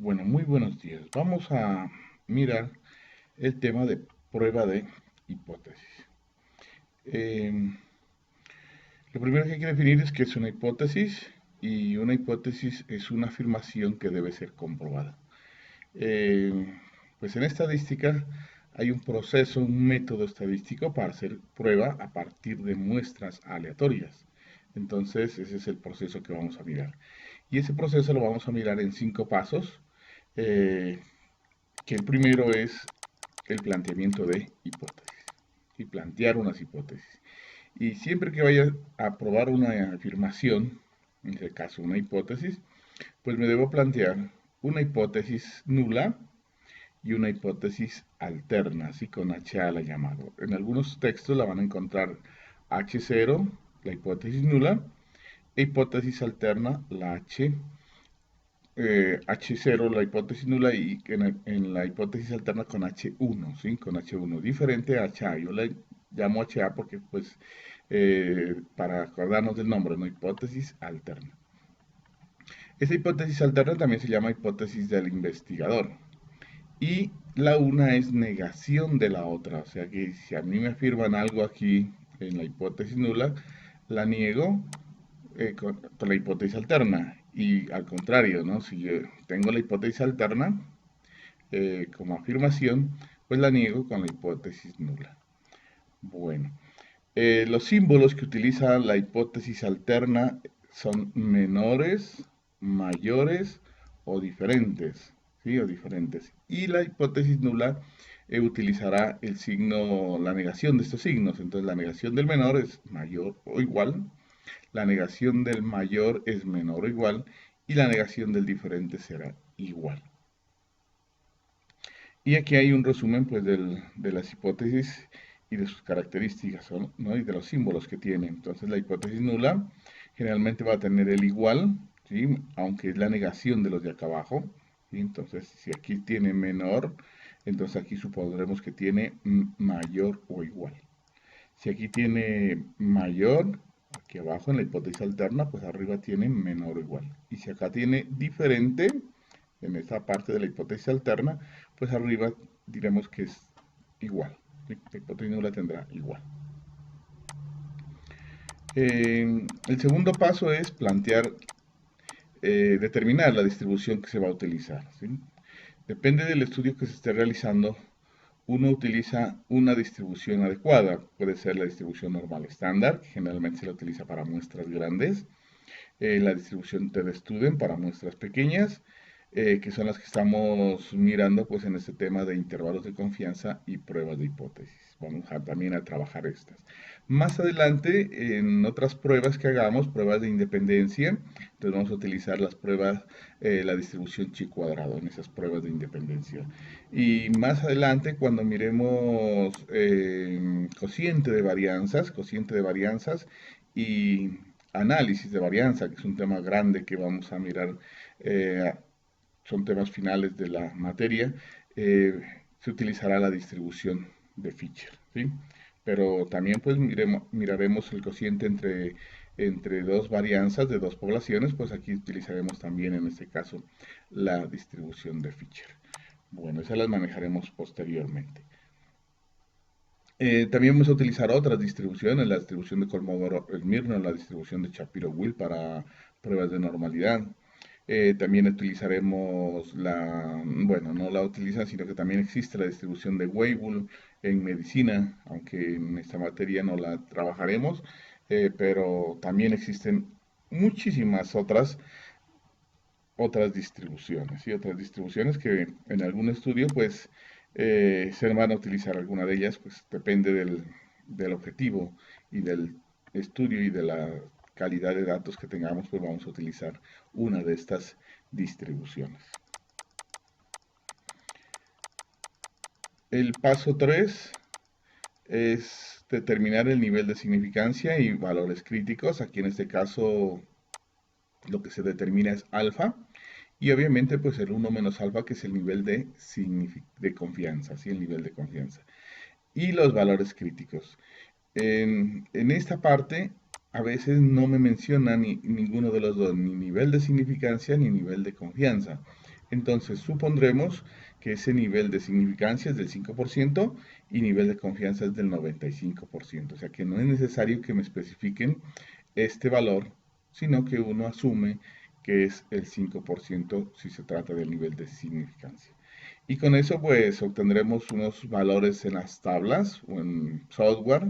Bueno, muy buenos días. Vamos a mirar el tema de prueba de hipótesis. Em, lo primero que hay que definir es qué es una hipótesis y una hipótesis es una afirmación que debe ser comprobada. Pues en estadística hay un proceso, un método estadístico para hacer prueba a partir de muestras aleatorias. Entonces, ese es el proceso que vamos a mirar. Y ese proceso lo vamos a mirar en 5 pasos. eh, que el primero es el planteamiento de hipótesis y plantear unas hipótesis. Y siempre que vaya a probar una afirmación, en este caso una hipótesis, pues me debo plantear una hipótesis nula y una hipótesis alterna, así con HA la llamado. En algunos textos la van a encontrar H0, la hipótesis nula, e hipótesis alterna, la H0 la hipótesis nula y en la hipótesis alterna con H1, ¿sí? Con H1, diferente a HA. Yo le llamo HA porque, pues, para acordarnos del nombre, ¿no? Hipótesis alterna. Esta hipótesis alterna también se llama hipótesis del investigador. Y la una es negación de la otra. O sea que si a mí me afirman algo aquí en la hipótesis nula, la niego con la hipótesis alterna. Y al contrario, ¿no? Si yo tengo la hipótesis alterna como afirmación, pues la niego con la hipótesis nula. Bueno, los símbolos que utiliza la hipótesis alterna son menores, mayores o diferentes, ¿sí? O diferentes. Y la hipótesis nula utilizará el signo, la negación de estos signos. Entonces la negación del menor es mayor o igual, la negación del mayor es menor o igual y la negación del diferente será igual. Y aquí hay un resumen pues, de las hipótesis y de sus características, ¿no? Y de los símbolos que tiene. Entonces la hipótesis nula generalmente va a tener el igual, ¿sí? Aunque es la negación de los de acá abajo. ¿Sí? Entonces si aquí tiene menor, entonces aquí supondremos que tiene mayor o igual. Si aquí tiene mayor, aquí abajo en la hipótesis alterna, pues arriba tiene menor o igual. Y si acá tiene diferente, en esta parte de la hipótesis alterna, pues arriba diremos que es igual. ¿Sí? La hipótesis nula tendrá igual. El segundo paso es plantear, determinar la distribución que se va a utilizar. ¿Sí? Depende del estudio que se esté realizando, uno utiliza una distribución adecuada. Puede ser la distribución normal estándar, que generalmente se la utiliza para muestras grandes, la distribución TD-Student para muestras pequeñas, que son las que estamos mirando pues, en este tema de intervalos de confianza y pruebas de hipótesis. Vamos también a trabajar estas. Más adelante, en otras pruebas que hagamos, pruebas de independencia, entonces vamos a utilizar las pruebas, la distribución chi cuadrado en esas pruebas de independencia. Y más adelante, cuando miremos cociente de varianzas y análisis de varianza, que es un tema grande que vamos a mirar, eh, son temas finales de la materia, se utilizará la distribución de Fisher, ¿sí? Pero también pues miraremos el cociente entre dos varianzas de dos poblaciones, pues aquí utilizaremos también en este caso la distribución de Fisher. Bueno, esas las manejaremos posteriormente. También vamos a utilizar otras distribuciones, la distribución de Kolmogorov-Smirnov, la distribución de Shapiro-Wilk para pruebas de normalidad. También utilizaremos bueno, no la utilizan, sino que también existe la distribución de Weibull en medicina, aunque en esta materia no la trabajaremos, pero también existen muchísimas otras distribuciones y otras distribuciones que en algún estudio pues se van a utilizar alguna de ellas, pues depende del objetivo y del estudio y de la calidad de datos que tengamos, pues vamos a utilizar una de estas distribuciones. El paso 3 es determinar el nivel de significancia y valores críticos. Aquí en este caso lo que se determina es alfa. Y obviamente, pues el 1 menos alfa, que es el nivel de confianza, ¿sí? El nivel de confianza. Y los valores críticos. En esta parte, a veces no me menciona ninguno de los dos, ni nivel de significancia ni nivel de confianza. entonces supondremos que ese nivel de significancia es del 5% y nivel de confianza es del 95%. O sea que no es necesario que me especifiquen este valor, sino que uno asume que es el 5% si se trata del nivel de significancia. Y con eso pues obtendremos unos valores en las tablas o en software,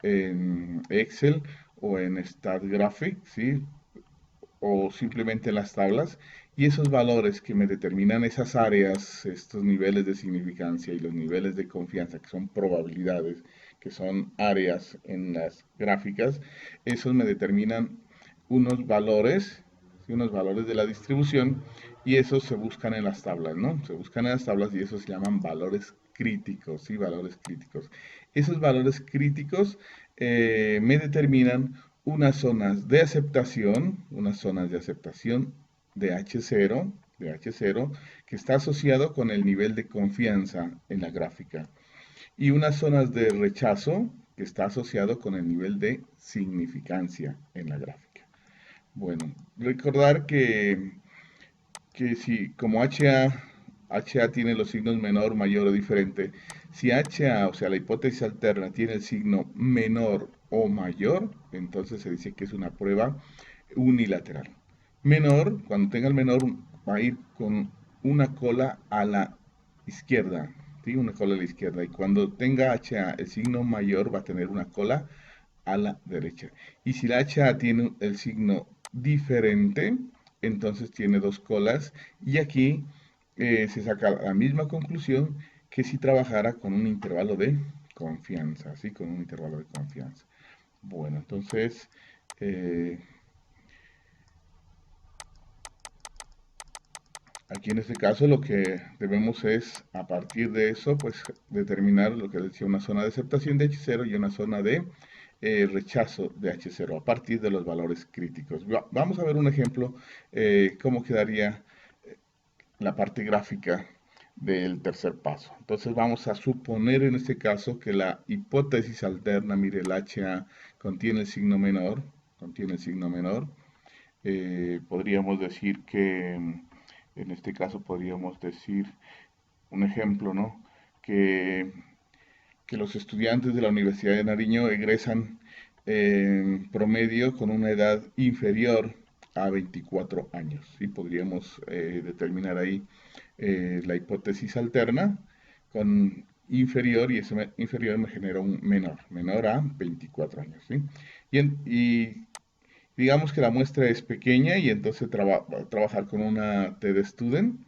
en Excel o en StatGraphic, ¿sí? O simplemente en las tablas. Y esos valores que me determinan esas áreas, estos niveles de significancia y los niveles de confianza, que son probabilidades, que son áreas en las gráficas, esos me determinan unos valores, ¿sí? Unos valores de la distribución, y esos se buscan en las tablas, ¿no? Se buscan en las tablas y esos se llaman valores críticos, ¿sí? Valores críticos. Esos valores críticos me determinan unas zonas de aceptación de H0, que está asociado con el nivel de confianza en la gráfica, y unas zonas de rechazo, que está asociado con el nivel de significancia en la gráfica. Bueno, recordar que si como HA tiene los signos menor, mayor o diferente, si HA, o sea, la hipótesis alterna, tiene el signo menor o mayor, entonces se dice que es una prueba unilateral. Menor, cuando tenga el menor, va a ir con una cola a la izquierda, ¿sí? Una cola a la izquierda. Y cuando tenga HA el signo mayor, va a tener una cola a la derecha. Y si la HA tiene el signo diferente, entonces tiene dos colas. Y aquí se saca la misma conclusión que si trabajara con un intervalo de confianza, ¿sí? Con un intervalo de confianza. Bueno, entonces aquí en este caso lo que debemos es, a partir de eso, pues determinar lo que decía una zona de aceptación de H0 y una zona de rechazo de H0 a partir de los valores críticos. Vamos a ver un ejemplo, cómo quedaría la parte gráfica del tercer paso. Entonces vamos a suponer en este caso que la hipótesis alterna, mire, el HA contiene el signo menor, podríamos decir que en este caso podríamos decir un ejemplo, ¿no? Que, que los estudiantes de la Universidad de Nariño egresan en promedio con una edad inferior a 24 años. ¿Sí? Podríamos determinar ahí la hipótesis alterna con inferior, y ese inferior me genera un menor a 24 años. ¿Sí? Y digamos que la muestra es pequeña y entonces trabajar con una TD Student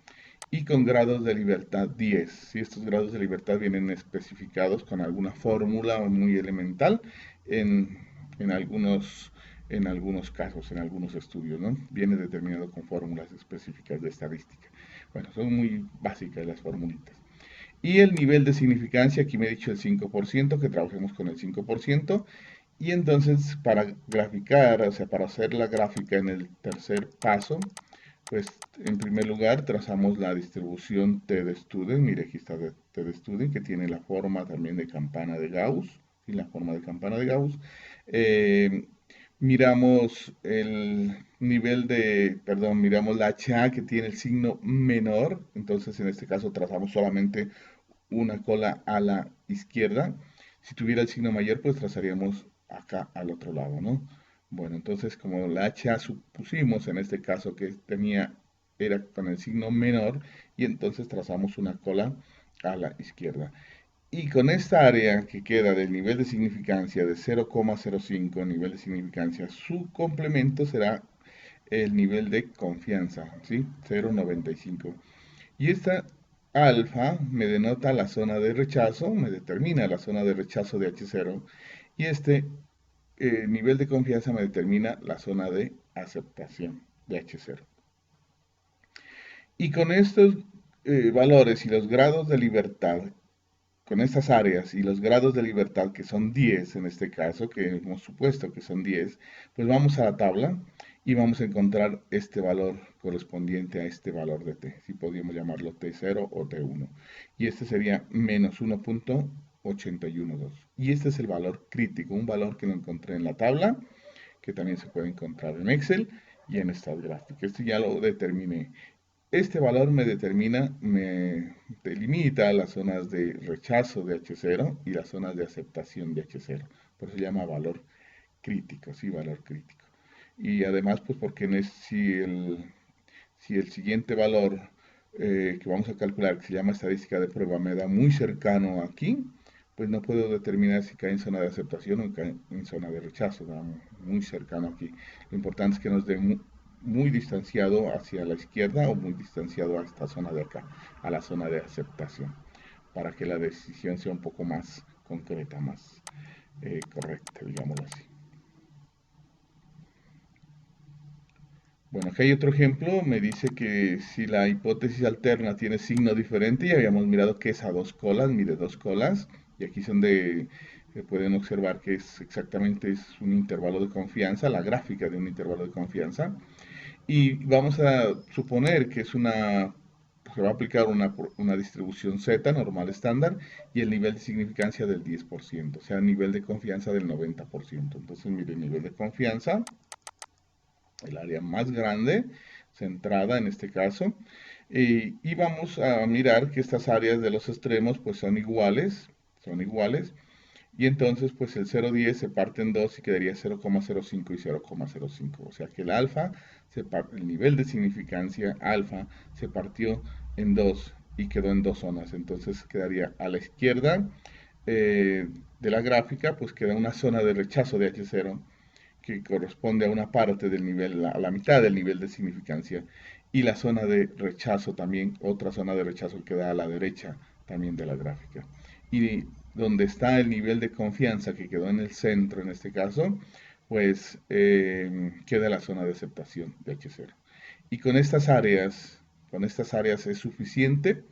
y con grados de libertad 10. Si estos grados de libertad vienen especificados con alguna fórmula muy elemental en, en, algunos, en algunos casos, en algunos estudios, ¿no? Viene determinado con fórmulas específicas de estadística. Bueno, son muy básicas las formulitas. Y el nivel de significancia, aquí me he dicho el 5%, que trabajemos con el 5%. Y entonces para graficar, o sea, para hacer la gráfica en el tercer paso, pues en primer lugar trazamos la distribución T de Student, mi registro de T de Student, que tiene la forma también de campana de Gauss, y la forma de campana de Gauss. Miramos el nivel de, perdón, miramos la HA que tiene el signo menor, entonces en este caso trazamos solamente una cola a la izquierda. Si tuviera el signo mayor, pues trazaríamos acá al otro lado, ¿no? Bueno, entonces como la HA supusimos en este caso que era con el signo menor, y entonces trazamos una cola a la izquierda. Y con esta área que queda del nivel de significancia de 0,05, nivel de significancia, su complemento será el nivel de confianza, ¿sí? 0,95. Y esta alfa me denota la zona de rechazo, me determina la zona de rechazo de H0. Y este nivel de confianza me determina la zona de aceptación de H0. Y con estos valores y los grados de libertad, con estas áreas y los grados de libertad, que son 10 en este caso, que hemos supuesto que son 10, pues vamos a la tabla y vamos a encontrar este valor correspondiente a este valor de t, si podríamos llamarlo t0 o t1. Y este sería menos 1.812. Y este es el valor crítico, un valor que lo encontré en la tabla, que también se puede encontrar en Excel y en StatGraphic. Esto ya lo determiné. este valor me delimita las zonas de rechazo de H0 y las zonas de aceptación de H0. Por eso se llama valor crítico, sí, valor crítico. Y además, pues porque si el siguiente valor que vamos a calcular, que se llama estadística de prueba, me da muy cercano aquí, pues no puedo determinar si cae en zona de aceptación o cae en zona de rechazo, da muy cercano aquí. Lo importante es que nos dé muy distanciado hacia la izquierda o muy distanciado a esta zona de acá, a la zona de aceptación, para que la decisión sea un poco más concreta, más correcta, digámoslo así. Bueno, aquí hay otro ejemplo, me dice que si la hipótesis alterna tiene signo diferente, y habíamos mirado que es a dos colas, mide dos colas, y aquí es donde pueden observar que es exactamente es un intervalo de confianza, la gráfica de un intervalo de confianza, y vamos a suponer que se va a aplicar una distribución Z normal estándar y el nivel de significancia del 10%, o sea, nivel de confianza del 90%. Entonces, mire, el nivel de confianza, el área más grande, centrada en este caso, y vamos a mirar que estas áreas de los extremos pues son iguales, y entonces pues el 0,10 se parte en dos y quedaría 0,05 y 0,05, o sea que el alfa, el nivel de significancia alfa se partió en dos y quedó en dos zonas, entonces quedaría a la izquierda de la gráfica pues queda una zona de rechazo de H0 que corresponde a una parte del nivel, a la mitad del nivel de significancia, y la zona de rechazo también, otra zona de rechazo que da a la derecha también de la gráfica. Y donde está el nivel de confianza que quedó en el centro en este caso, pues queda la zona de aceptación de H0. Y con estas áreas es suficiente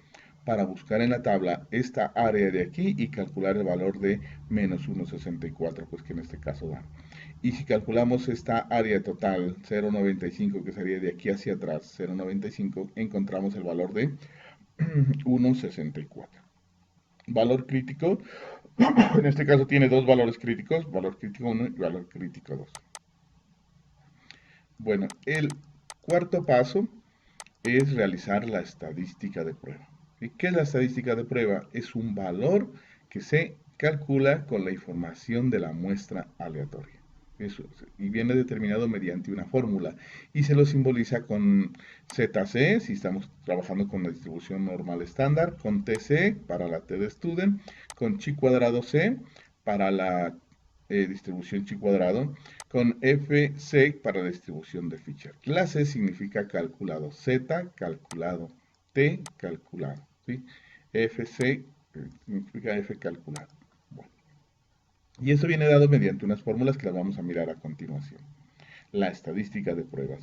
para buscar en la tabla esta área de aquí y calcular el valor de menos 1,64, pues que en este caso da. Y si calculamos esta área total, 0,95, que sería de aquí hacia atrás, 0,95, encontramos el valor de 1,64. Valor crítico, en este caso tiene dos valores críticos, valor crítico 1 y valor crítico 2. Bueno, el cuarto paso es realizar la estadística de prueba. ¿Y qué es la estadística de prueba? Es un valor que se calcula con la información de la muestra aleatoria. Eso, y viene determinado mediante una fórmula y se lo simboliza con ZC si estamos trabajando con la distribución normal estándar, con TC para la T de student, con chi cuadrado C para la distribución chi cuadrado, con FC para la distribución de Fisher. La C significa calculado, Z calculado, T calculado, ¿sí? FC significa F calculado. Bueno. Y eso viene dado mediante unas fórmulas que las vamos a mirar a continuación. La estadística de pruebas.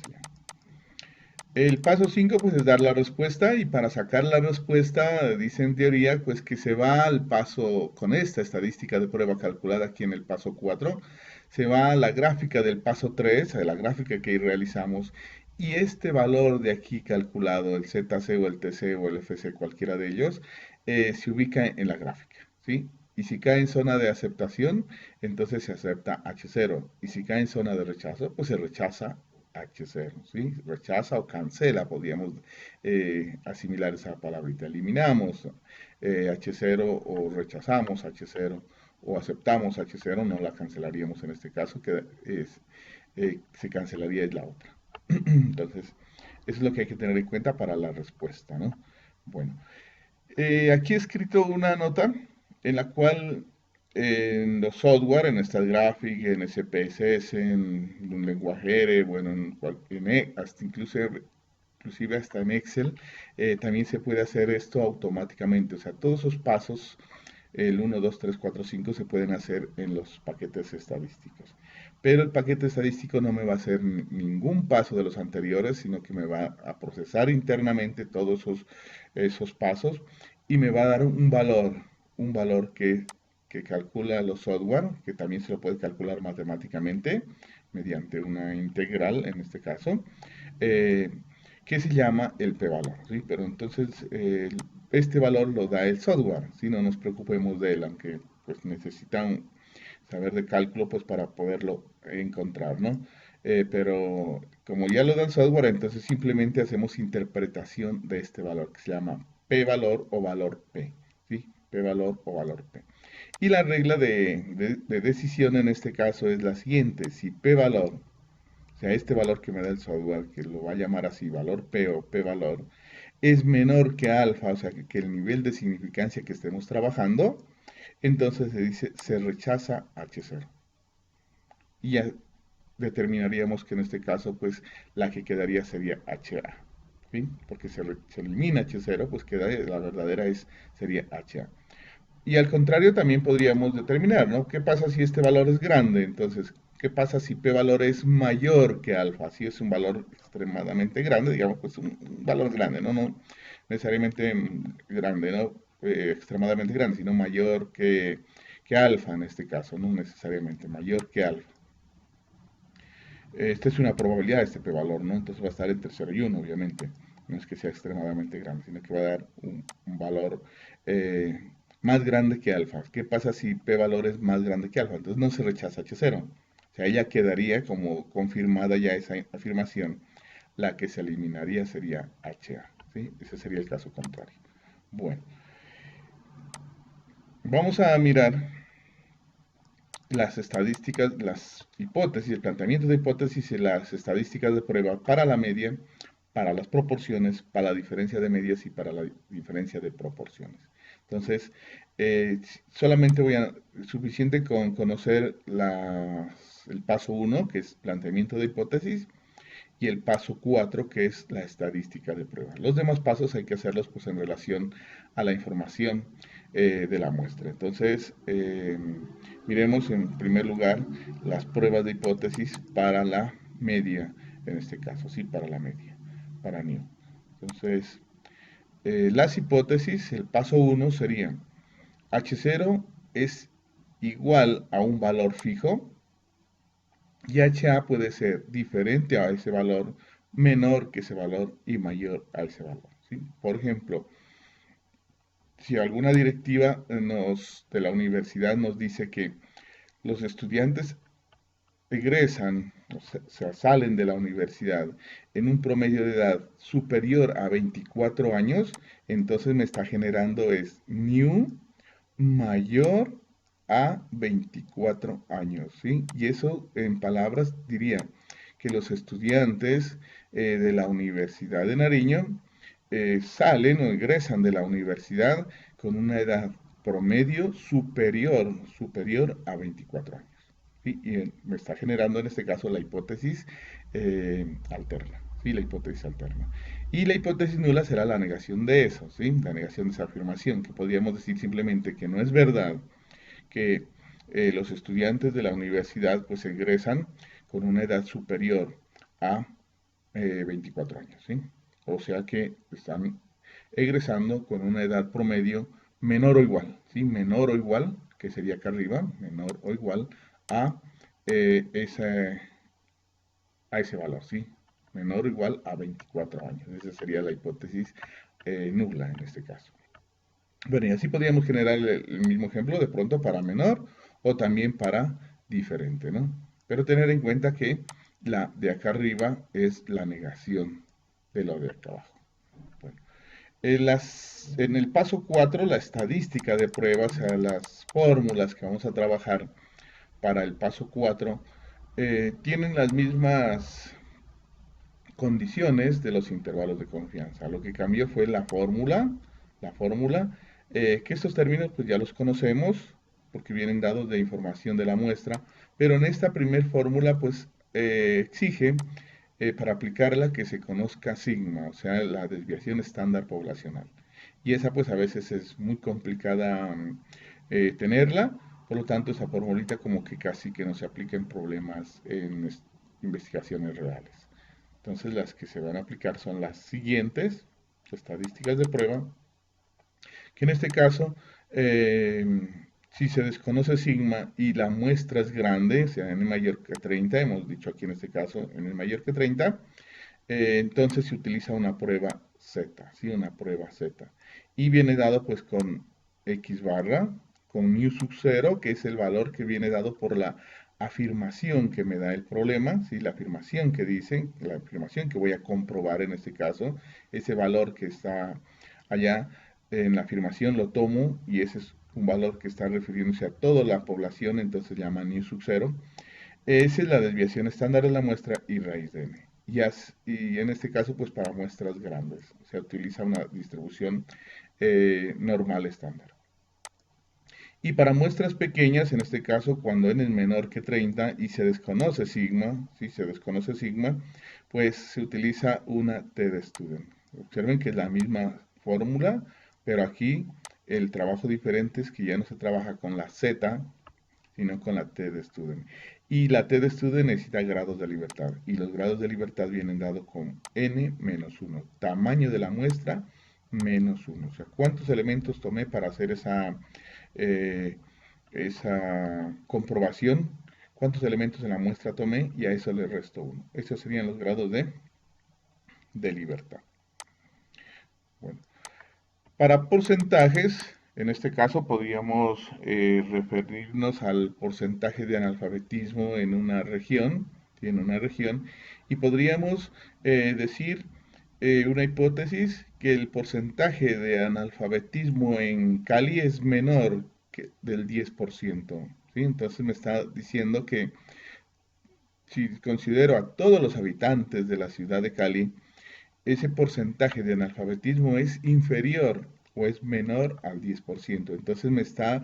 El paso 5 pues es dar la respuesta y para sacar la respuesta dice en teoría pues que se va al paso con esta estadística de prueba calculada aquí en el paso 4, se va a la gráfica del paso 3, a la gráfica que realizamos y este valor de aquí calculado, el ZC o el TC o el FC, cualquiera de ellos, se ubica en la gráfica, ¿sí? Y si cae en zona de aceptación, entonces se acepta H0. Y si cae en zona de rechazo, pues se rechaza H0, ¿sí? Rechaza o cancela, podríamos asimilar esa palabrita. Eliminamos H0 o rechazamos H0 o aceptamos H0, no la cancelaríamos en este caso, que se cancelaría la otra. Entonces, eso es lo que hay que tener en cuenta para la respuesta, ¿no? Bueno, aquí he escrito una nota en la cual en los software, en StatGraphic, en SPSS, en un lenguaje R, bueno, hasta inclusive hasta en Excel, también se puede hacer esto automáticamente. O sea, todos esos pasos, el 1, 2, 3, 4, 5, se pueden hacer en los paquetes estadísticos. Pero el paquete estadístico no me va a hacer ningún paso de los anteriores, sino que me va a procesar internamente todos esos pasos y me va a dar un valor que calcula los software, que también se lo puede calcular matemáticamente mediante una integral en este caso, eh, que se llama el p-valor, ¿sí? Pero entonces este valor lo da el software, si no nos preocupemos de él, aunque pues necesitan saber de cálculo pues para poderlo encontrar, ¿no? pero como ya lo da el software, entonces simplemente hacemos interpretación de este valor que se llama p-valor o valor p, ¿sí? P-valor o valor p. Y la regla de decisión en este caso es la siguiente: si p-valor, o sea, este valor que me da el software, que lo va a llamar así, valor p o p-valor, es menor que alfa, o sea, que el nivel de significancia que estemos trabajando, entonces se dice, se rechaza H0. Y ya determinaríamos que en este caso, pues, la que quedaría sería HA. ¿Sí? Porque se elimina H0, pues queda, la verdadera sería HA. Y al contrario también podríamos determinar, ¿no? ¿Qué pasa si este valor es grande? Entonces, ¿qué pasa si p valor es mayor que alfa? Si es un valor extremadamente grande, digamos, pues un valor grande, ¿no? No necesariamente grande, ¿no? Extremadamente grande, sino mayor que alfa en este caso, no necesariamente mayor que alfa. Esta es una probabilidad de este p-valor, ¿no? Entonces va a estar entre 0 y 1, obviamente. No es que sea extremadamente grande, sino que va a dar un valor eh, más grande que alfa. ¿Qué pasa si p-valor es más grande que alfa? Entonces no se rechaza H0. O sea, ella quedaría como confirmada ya esa afirmación. La que se eliminaría sería HA. ¿Sí? Ese sería el caso contrario. Bueno, vamos a mirar las estadísticas, las hipótesis, el planteamiento de hipótesis y las estadísticas de prueba para la media, para las proporciones, para la diferencia de medias y para la diferencia de proporciones. Entonces, solamente suficiente con conocer el paso 1, que es planteamiento de hipótesis, y el paso 4, que es la estadística de prueba. Los demás pasos hay que hacerlos pues en relación a la información de la muestra. Entonces, miremos en primer lugar las pruebas de hipótesis para la media, en este caso, sí, para la media, para NIO. Entonces, las hipótesis, el paso 1 sería H0 es igual a un valor fijo, y HA puede ser diferente a ese valor, menor que ese valor y mayor a ese valor. ¿Sí? Por ejemplo, si alguna directiva de la universidad nos dice que los estudiantes egresan, o sea, salen de la universidad en un promedio de edad superior a 24 años, entonces me está generando es new mayor a 24 años, ¿sí? Y eso en palabras diría que los estudiantes de la Universidad de Nariño salen o egresan de la universidad con una edad promedio superior a 24 años. ¿Sí? Y me está generando en este caso la hipótesis alterna. ¿Sí? La hipótesis alterna. Y la hipótesis nula será la negación de eso, ¿sí? La negación de esa afirmación, que podríamos decir simplemente que no es verdad que los estudiantes de la universidad pues egresan con una edad superior a 24 años, ¿sí? O sea que están egresando con una edad promedio menor o igual, ¿sí? Menor o igual, que sería acá arriba, menor o igual a, eh, ese, a ese valor, ¿sí? Menor o igual a 24 años. Esa sería la hipótesis nula en este caso. Bueno, y así podríamos generar el mismo ejemplo de pronto para menor o también para diferente, ¿no? Pero tener en cuenta que la de acá arriba es la negación de lo de acá abajo. Bueno, en el paso 4, la estadística de pruebas, o sea, las fórmulas que vamos a trabajar para el paso 4, tienen las mismas condiciones de los intervalos de confianza. Lo que cambió fue la fórmula, que estos términos pues ya los conocemos porque vienen dados de información de la muestra, pero en esta primer fórmula pues exige para aplicarla que se conozca sigma, o sea, la desviación estándar poblacional. Y esa pues a veces es muy complicada tenerla, por lo tanto esa formulita como que casi que no se aplica en problemas en investigaciones reales. Entonces las que se van a aplicar son las siguientes, estadísticas de prueba, que en este caso, eh, si se desconoce sigma y la muestra es grande, o sea, n mayor que 30, hemos dicho aquí en este caso n mayor que 30, entonces se utiliza una prueba Z, ¿sí? Una prueba Z. Y viene dado pues con X barra, con mu sub 0, que es el valor que viene dado por la afirmación que me da el problema, ¿sí? La afirmación que dicen, la afirmación que voy a comprobar en este caso, ese valor que está allá en la afirmación lo tomo y ese es un valor que está refiriéndose a toda la población, entonces se llama nu sub 0. Esa es la desviación estándar de la muestra y raíz de n. Y en este caso, pues para muestras grandes, se utiliza una distribución normal estándar. Y para muestras pequeñas, en este caso, cuando n es menor que 30 y se desconoce sigma, si se desconoce sigma, pues se utiliza una t-de-student. Observen que es la misma fórmula, pero aquí el trabajo diferente es que ya no se trabaja con la z, sino con la t-de-student. Y la t-de-student necesita grados de libertad, y los grados de libertad vienen dados con n menos 1, tamaño de la muestra menos 1. O sea, ¿cuántos elementos tomé para hacer eh, esa comprobación? ¿Cuántos elementos en la muestra tomé? Y a eso le resto 1. Esos serían los grados de libertad. Bueno, para porcentajes, en este caso podríamos referirnos al porcentaje de analfabetismo en una región, y podríamos decir una hipótesis que el porcentaje de analfabetismo en Cali es menor que del 10%, ¿sí? Entonces me está diciendo que si considero a todos los habitantes de la ciudad de Cali, ese porcentaje de analfabetismo es inferior o es menor al 10%. Entonces me está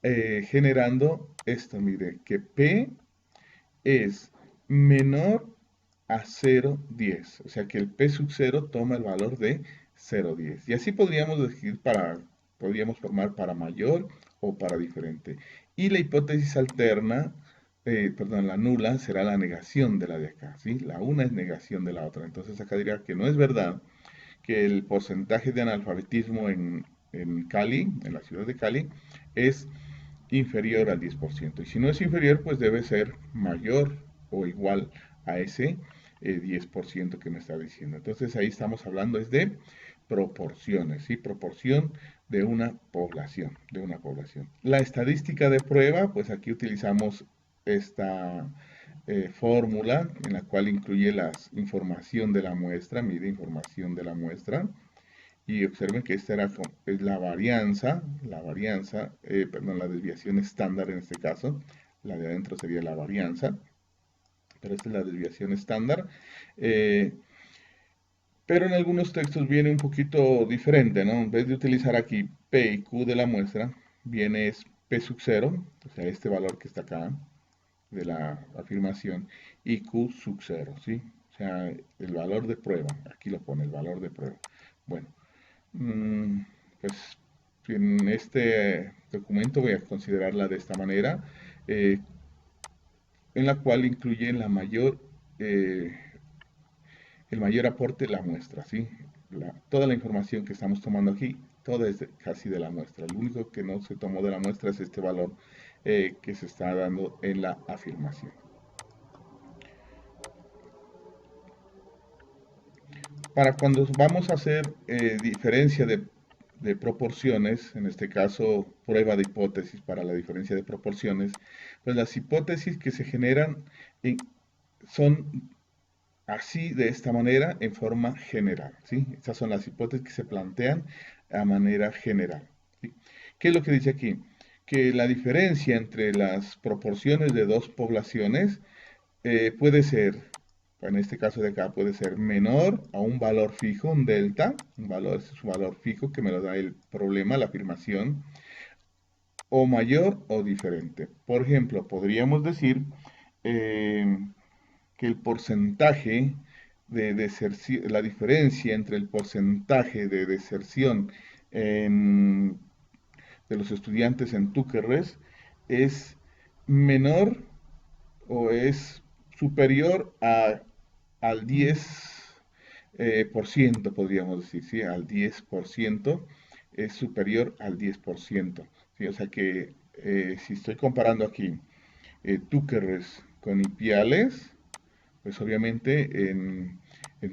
generando esto, mire, que P es menor a 0,10. O sea que el P sub 0 toma el valor de 0,10. Y así podríamos formar para mayor o para diferente. Y la hipótesis alterna, perdón, la nula será la negación de la de acá, ¿sí? La una es negación de la otra. Entonces acá diría que no es verdad que el porcentaje de analfabetismo en Cali, en la ciudad de Cali, es inferior al 10%. Y si no es inferior, pues debe ser mayor o igual a ese 10% que me está diciendo. Entonces ahí estamos hablando es de proporciones, ¿sí? Proporción de una población, La estadística de prueba, pues aquí utilizamos esta fórmula en la cual incluye la información de la muestra, mide información de la muestra, y observen que esta es perdón, la desviación estándar en este caso, la de adentro sería la varianza, pero esta es la desviación estándar. Pero en algunos textos viene un poquito diferente, ¿no? En vez de utilizar aquí P y Q de la muestra, viene es P sub 0, o sea, este valor que está acá de la afirmación, y Q sub 0, ¿sí? O sea, el valor de prueba, aquí lo pone, el valor de prueba. Bueno, pues en este documento voy a considerarla de esta manera, en la cual incluye el mayor aporte la muestra, ¿sí? Toda la información que estamos tomando aquí, toda es casi de la muestra. Lo único que no se tomó de la muestra es este valor que se está dando en la afirmación. Para cuando vamos a hacer diferencia de proporciones, en este caso prueba de hipótesis para la diferencia de proporciones, pues las hipótesis que se generan son así, de esta manera, en forma general, ¿sí? Estas son las hipótesis que se plantean a manera general, ¿sí? ¿Qué es lo que dice aquí? Que la diferencia entre las proporciones de dos poblaciones puede ser, en este caso de acá, puede ser menor a un valor fijo, un delta, es un valor fijo que me lo da el problema, la afirmación, o mayor o diferente. Por ejemplo, podríamos decir que el porcentaje de deserción, la diferencia entre el porcentaje de deserción de los estudiantes en Túquerres es menor o es superior al 10%, podríamos decir, ¿sí? Al 10% es superior al 10%, ¿sí? O sea que si estoy comparando aquí Túquerres con Ipiales, pues obviamente en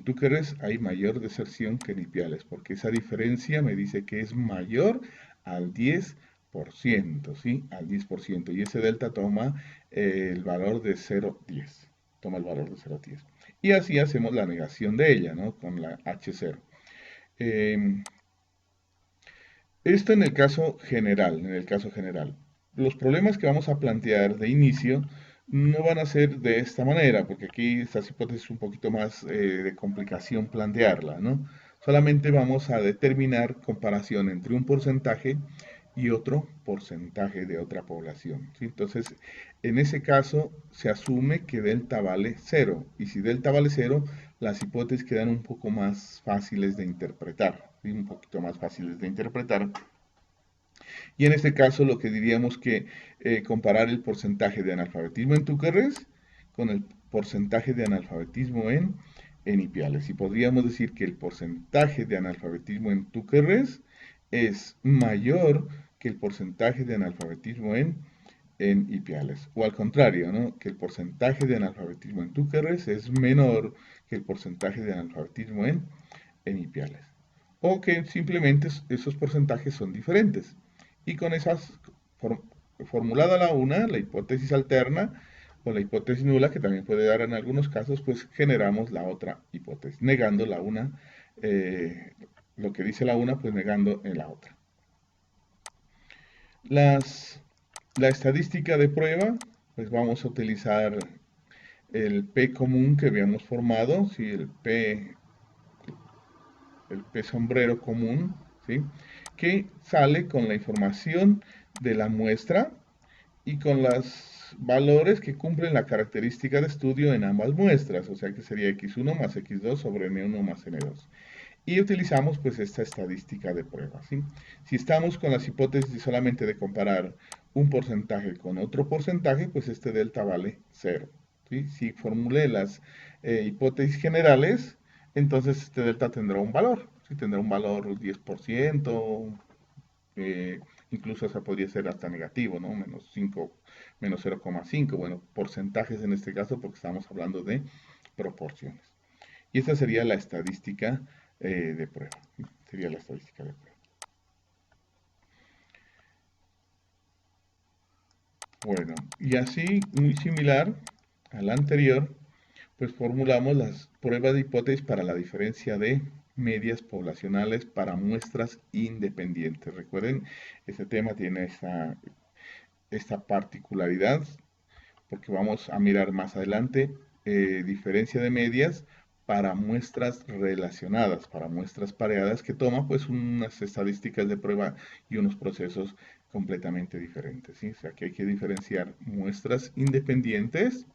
Túquerres hay mayor deserción que en Ipiales, porque esa diferencia me dice que es mayor al 10%, ¿sí? Al 10%. Y ese delta toma el valor de 0,10. Toma el valor de 0,10. Y así hacemos la negación de ella, ¿no? Con la H0. Esto en el caso general. Los problemas que vamos a plantear de inicio no van a ser de esta manera, porque aquí estas hipótesis es un poquito más de complicación plantearla, ¿no? Solamente vamos a determinar comparación entre un porcentaje y otro porcentaje de otra población, ¿sí? Entonces, en ese caso se asume que delta vale 0, y si delta vale 0, las hipótesis quedan un poco más fáciles de interpretar, ¿sí? Un poquito más fáciles de interpretar. Y en este caso lo que diríamos que comparar el porcentaje de analfabetismo en Túquerres con el porcentaje de analfabetismo en Ipiales. Y podríamos decir que el porcentaje de analfabetismo en Túquerres es mayor que el porcentaje de analfabetismo en Ipiales. O al contrario, ¿no? Que el porcentaje de analfabetismo en Túquerres es menor que el porcentaje de analfabetismo en Ipiales. O que simplemente esos porcentajes son diferentes. Y con esas, formulada la una, la hipótesis alterna, o la hipótesis nula, que también puede dar en algunos casos, pues generamos la otra hipótesis, negando la una, lo que dice la una, pues negando en la otra. La estadística de prueba, pues vamos a utilizar el P común que habíamos formado, ¿sí? el P sombrero común, ¿sí? Que sale con la información de la muestra y con los valores que cumplen la característica de estudio en ambas muestras, o sea que sería x1 más x2 sobre n1 más n2. Y utilizamos pues esta estadística de prueba, ¿sí? Si estamos con las hipótesis solamente de comparar un porcentaje con otro porcentaje, pues este delta vale 0, ¿sí? Si formulé las hipótesis generales, entonces este delta tendrá un valor, ¿sí? Tendrá un valor 10%, incluso esa podría ser hasta negativo, ¿no? Menos 5, menos 0,5, bueno, porcentajes en este caso porque estamos hablando de proporciones. Y esta sería la estadística de prueba, ¿sí? Sería la estadística de prueba. Bueno, y así, muy similar a la anterior, pues formulamos las pruebas de hipótesis para la diferencia de medias poblacionales para muestras independientes. Recuerden, este tema tiene esta particularidad, porque vamos a mirar más adelante diferencia de medias para muestras relacionadas, para muestras pareadas, que toma pues unas estadísticas de prueba y unos procesos completamente diferentes, ¿sí? O sea que hay que diferenciar muestras independientes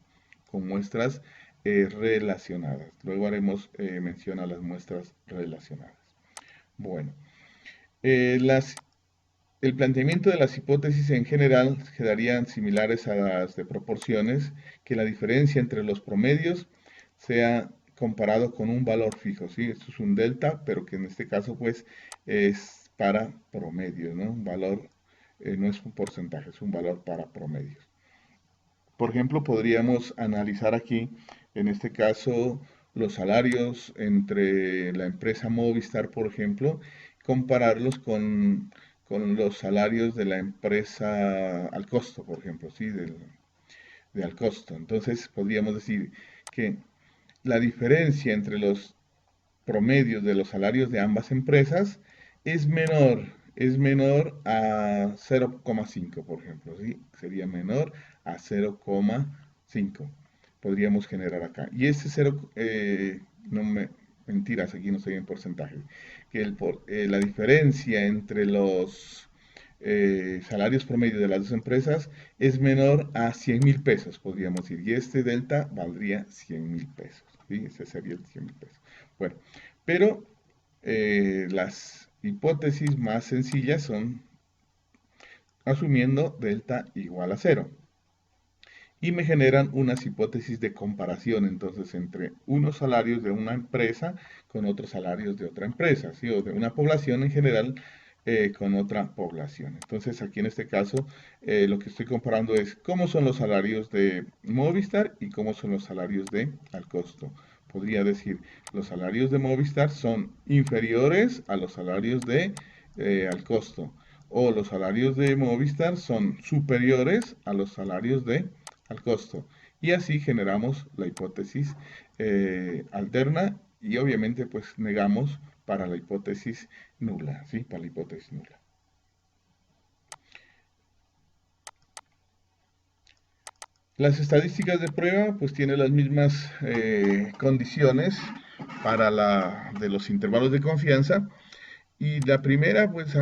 con muestras relacionadas. Luego haremos mención a las muestras relacionadas. Bueno, el planteamiento de las hipótesis en general quedarían similares a las de proporciones, que la diferencia entre los promedios sea comparado con un valor fijo, ¿sí? Esto es un delta, pero que en este caso pues es para promedios, ¿no? Un valor, no es un porcentaje, es un valor para promedios. Por ejemplo, podríamos analizar aquí, en este caso, los salarios entre la empresa Movistar, por ejemplo, compararlos con los salarios de la empresa Alcosto, por ejemplo, ¿sí? De Alcosto. Entonces, podríamos decir que la diferencia entre los promedios de los salarios de ambas empresas es menor a 0,5, por ejemplo, ¿sí? Sería menor a 0,5. Podríamos generar acá. Y ese 0, mentiras, aquí no estoy en porcentaje. Que la diferencia entre los salarios promedio de las dos empresas es menor a 100.000 pesos, podríamos decir. Y este delta valdría 100.000 pesos. ¿Sí? Ese sería el 100.000 pesos. Bueno, pero las hipótesis más sencillas son asumiendo delta igual a 0. Y me generan unas hipótesis de comparación, entonces, entre unos salarios de una empresa con otros salarios de otra empresa, ¿sí? O de una población en general con otra población. Entonces, aquí en este caso, lo que estoy comparando es cómo son los salarios de Movistar y cómo son los salarios de Alcosto. Podría decir, los salarios de Movistar son inferiores a los salarios de Alcosto, o los salarios de Movistar son superiores a los salarios de al costo. Y así generamos la hipótesis alterna y obviamente pues negamos para la hipótesis nula, ¿sí? Para la hipótesis nula. Las estadísticas de prueba pues tienen las mismas condiciones para la de los intervalos de confianza y la primera pues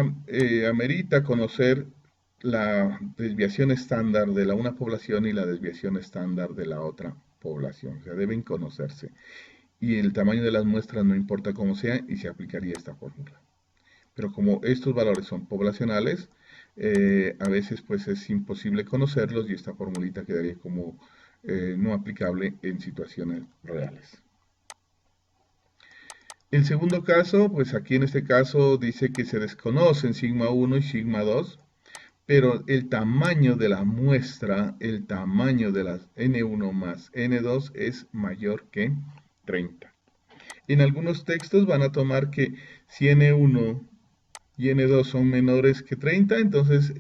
amerita conocer la desviación estándar de la una población y la desviación estándar de la otra población, o sea, deben conocerse. Y el tamaño de las muestras no importa cómo sea y se aplicaría esta fórmula. Pero como estos valores son poblacionales, a veces pues es imposible conocerlos y esta formulita quedaría como no aplicable en situaciones reales. El segundo caso, pues aquí en este caso dice que se desconocen sigma 1 y sigma 2, pero el tamaño de la muestra, el tamaño de las n1 más n2 es mayor que 30. En algunos textos van a tomar que si n1 y n2 son menores que 30, entonces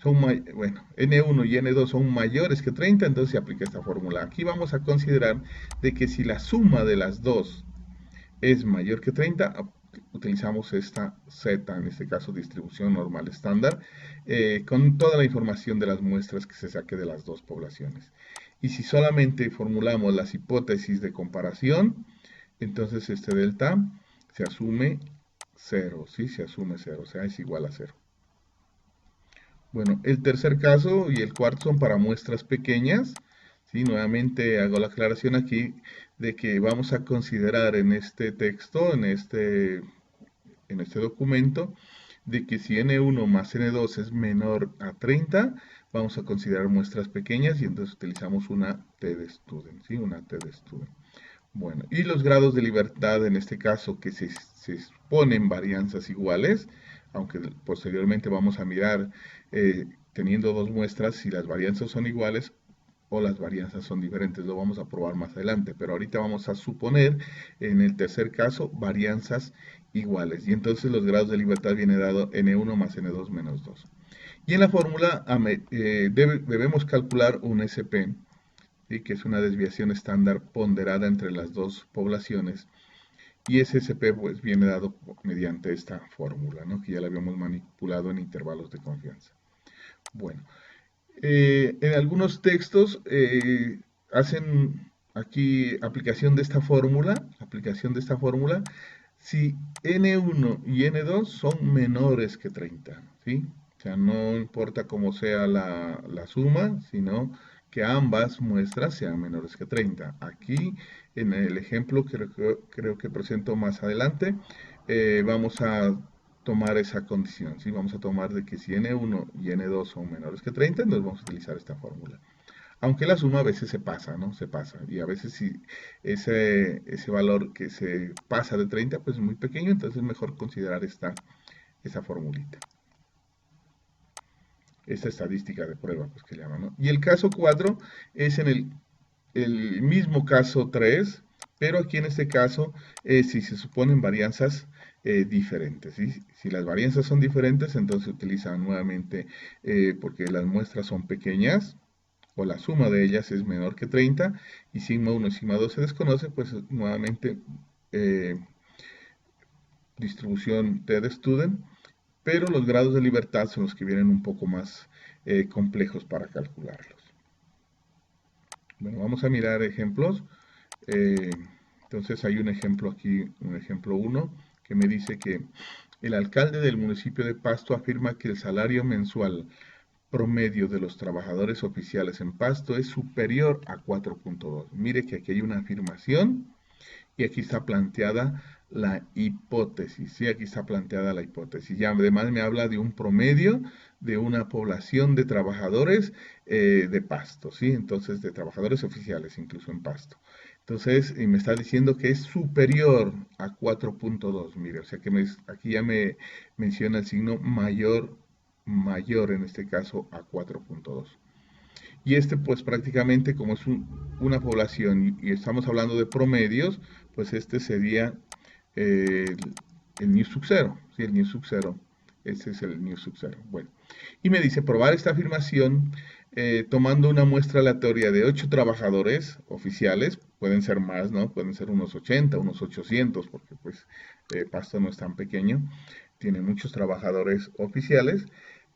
bueno, n1 y n2 son mayores que 30, entonces se aplica esta fórmula. Aquí vamos a considerar de que si la suma de las dos es mayor que 30, utilizamos esta Z, en este caso distribución normal estándar, con toda la información de las muestras que se saque de las dos poblaciones. Y si solamente formulamos las hipótesis de comparación, entonces este delta se asume 0, ¿sí? Se asume 0, o sea, es igual a 0. Bueno, el tercer caso y el cuarto son para muestras pequeñas, ¿sí? Nuevamente hago la aclaración aquí de que vamos a considerar en este texto, en este documento, de que si n1 más n2 es menor a 30, vamos a considerar muestras pequeñas y entonces utilizamos una t de student, ¿sí? Una t de student. Bueno, y los grados de libertad en este caso que se exponen varianzas iguales, aunque posteriormente vamos a mirar teniendo dos muestras si las varianzas son iguales o las varianzas son diferentes, lo vamos a probar más adelante, pero ahorita vamos a suponer en el tercer caso varianzas iguales y entonces los grados de libertad viene dado n1 más n2 menos 2. Y en la fórmula debemos calcular un SP, ¿sí? Que es una desviación estándar ponderada entre las dos poblaciones. Y ese SP pues, viene dado mediante esta fórmula, ¿no? Que ya la habíamos manipulado en intervalos de confianza. Bueno, en algunos textos hacen aquí aplicación de esta fórmula, si n1 y n2 son menores que 30, ¿sí? O sea, no importa cómo sea la suma, sino que ambas muestras sean menores que 30. Aquí, en el ejemplo que creo que presento más adelante, vamos a tomar esa condición, ¿sí? Vamos a tomar de que si n1 y n2 son menores que 30, entonces vamos a utilizar esta fórmula. Aunque la suma a veces se pasa, ¿no? Se pasa. Y a veces si ese valor que se pasa de 30, pues es muy pequeño, entonces es mejor considerar esa formulita. Esta estadística de prueba, pues que llaman, ¿no? Y el caso 4 es en el mismo caso 3, pero aquí en este caso si se suponen varianzas diferentes. ¿Sí? Si las varianzas son diferentes, entonces se utiliza nuevamente, porque las muestras son pequeñas, o la suma de ellas es menor que 30, y sigma 1 y sigma 2 se desconoce, pues nuevamente distribución T de student, pero los grados de libertad son los que vienen un poco más complejos para calcularlos. Bueno, vamos a mirar ejemplos. Entonces hay un ejemplo aquí, un ejemplo 1, que me dice que el alcalde del municipio de Pasto afirma que el salario mensual promedio de los trabajadores oficiales en Pasto es superior a 4.2. Mire que aquí hay una afirmación y aquí está planteada la hipótesis, ¿sí? Aquí está planteada la hipótesis. Y además me habla de un promedio de una población de trabajadores de Pasto, ¿sí? Entonces, de trabajadores oficiales, incluso en Pasto. Entonces, y me está diciendo que es superior a 4.2, mire, o sea que aquí ya me menciona el signo mayor, en este caso a 4.2. Y este pues prácticamente como es una población y estamos hablando de promedios, pues este sería el new sub 0, ¿sí? El new sub 0, ese es el new sub 0. Bueno, y me dice probar esta afirmación tomando una muestra aleatoria de 8 trabajadores oficiales, pueden ser más, ¿no? Pueden ser unos 80, unos 800, porque pues Pasto no es tan pequeño, tiene muchos trabajadores oficiales,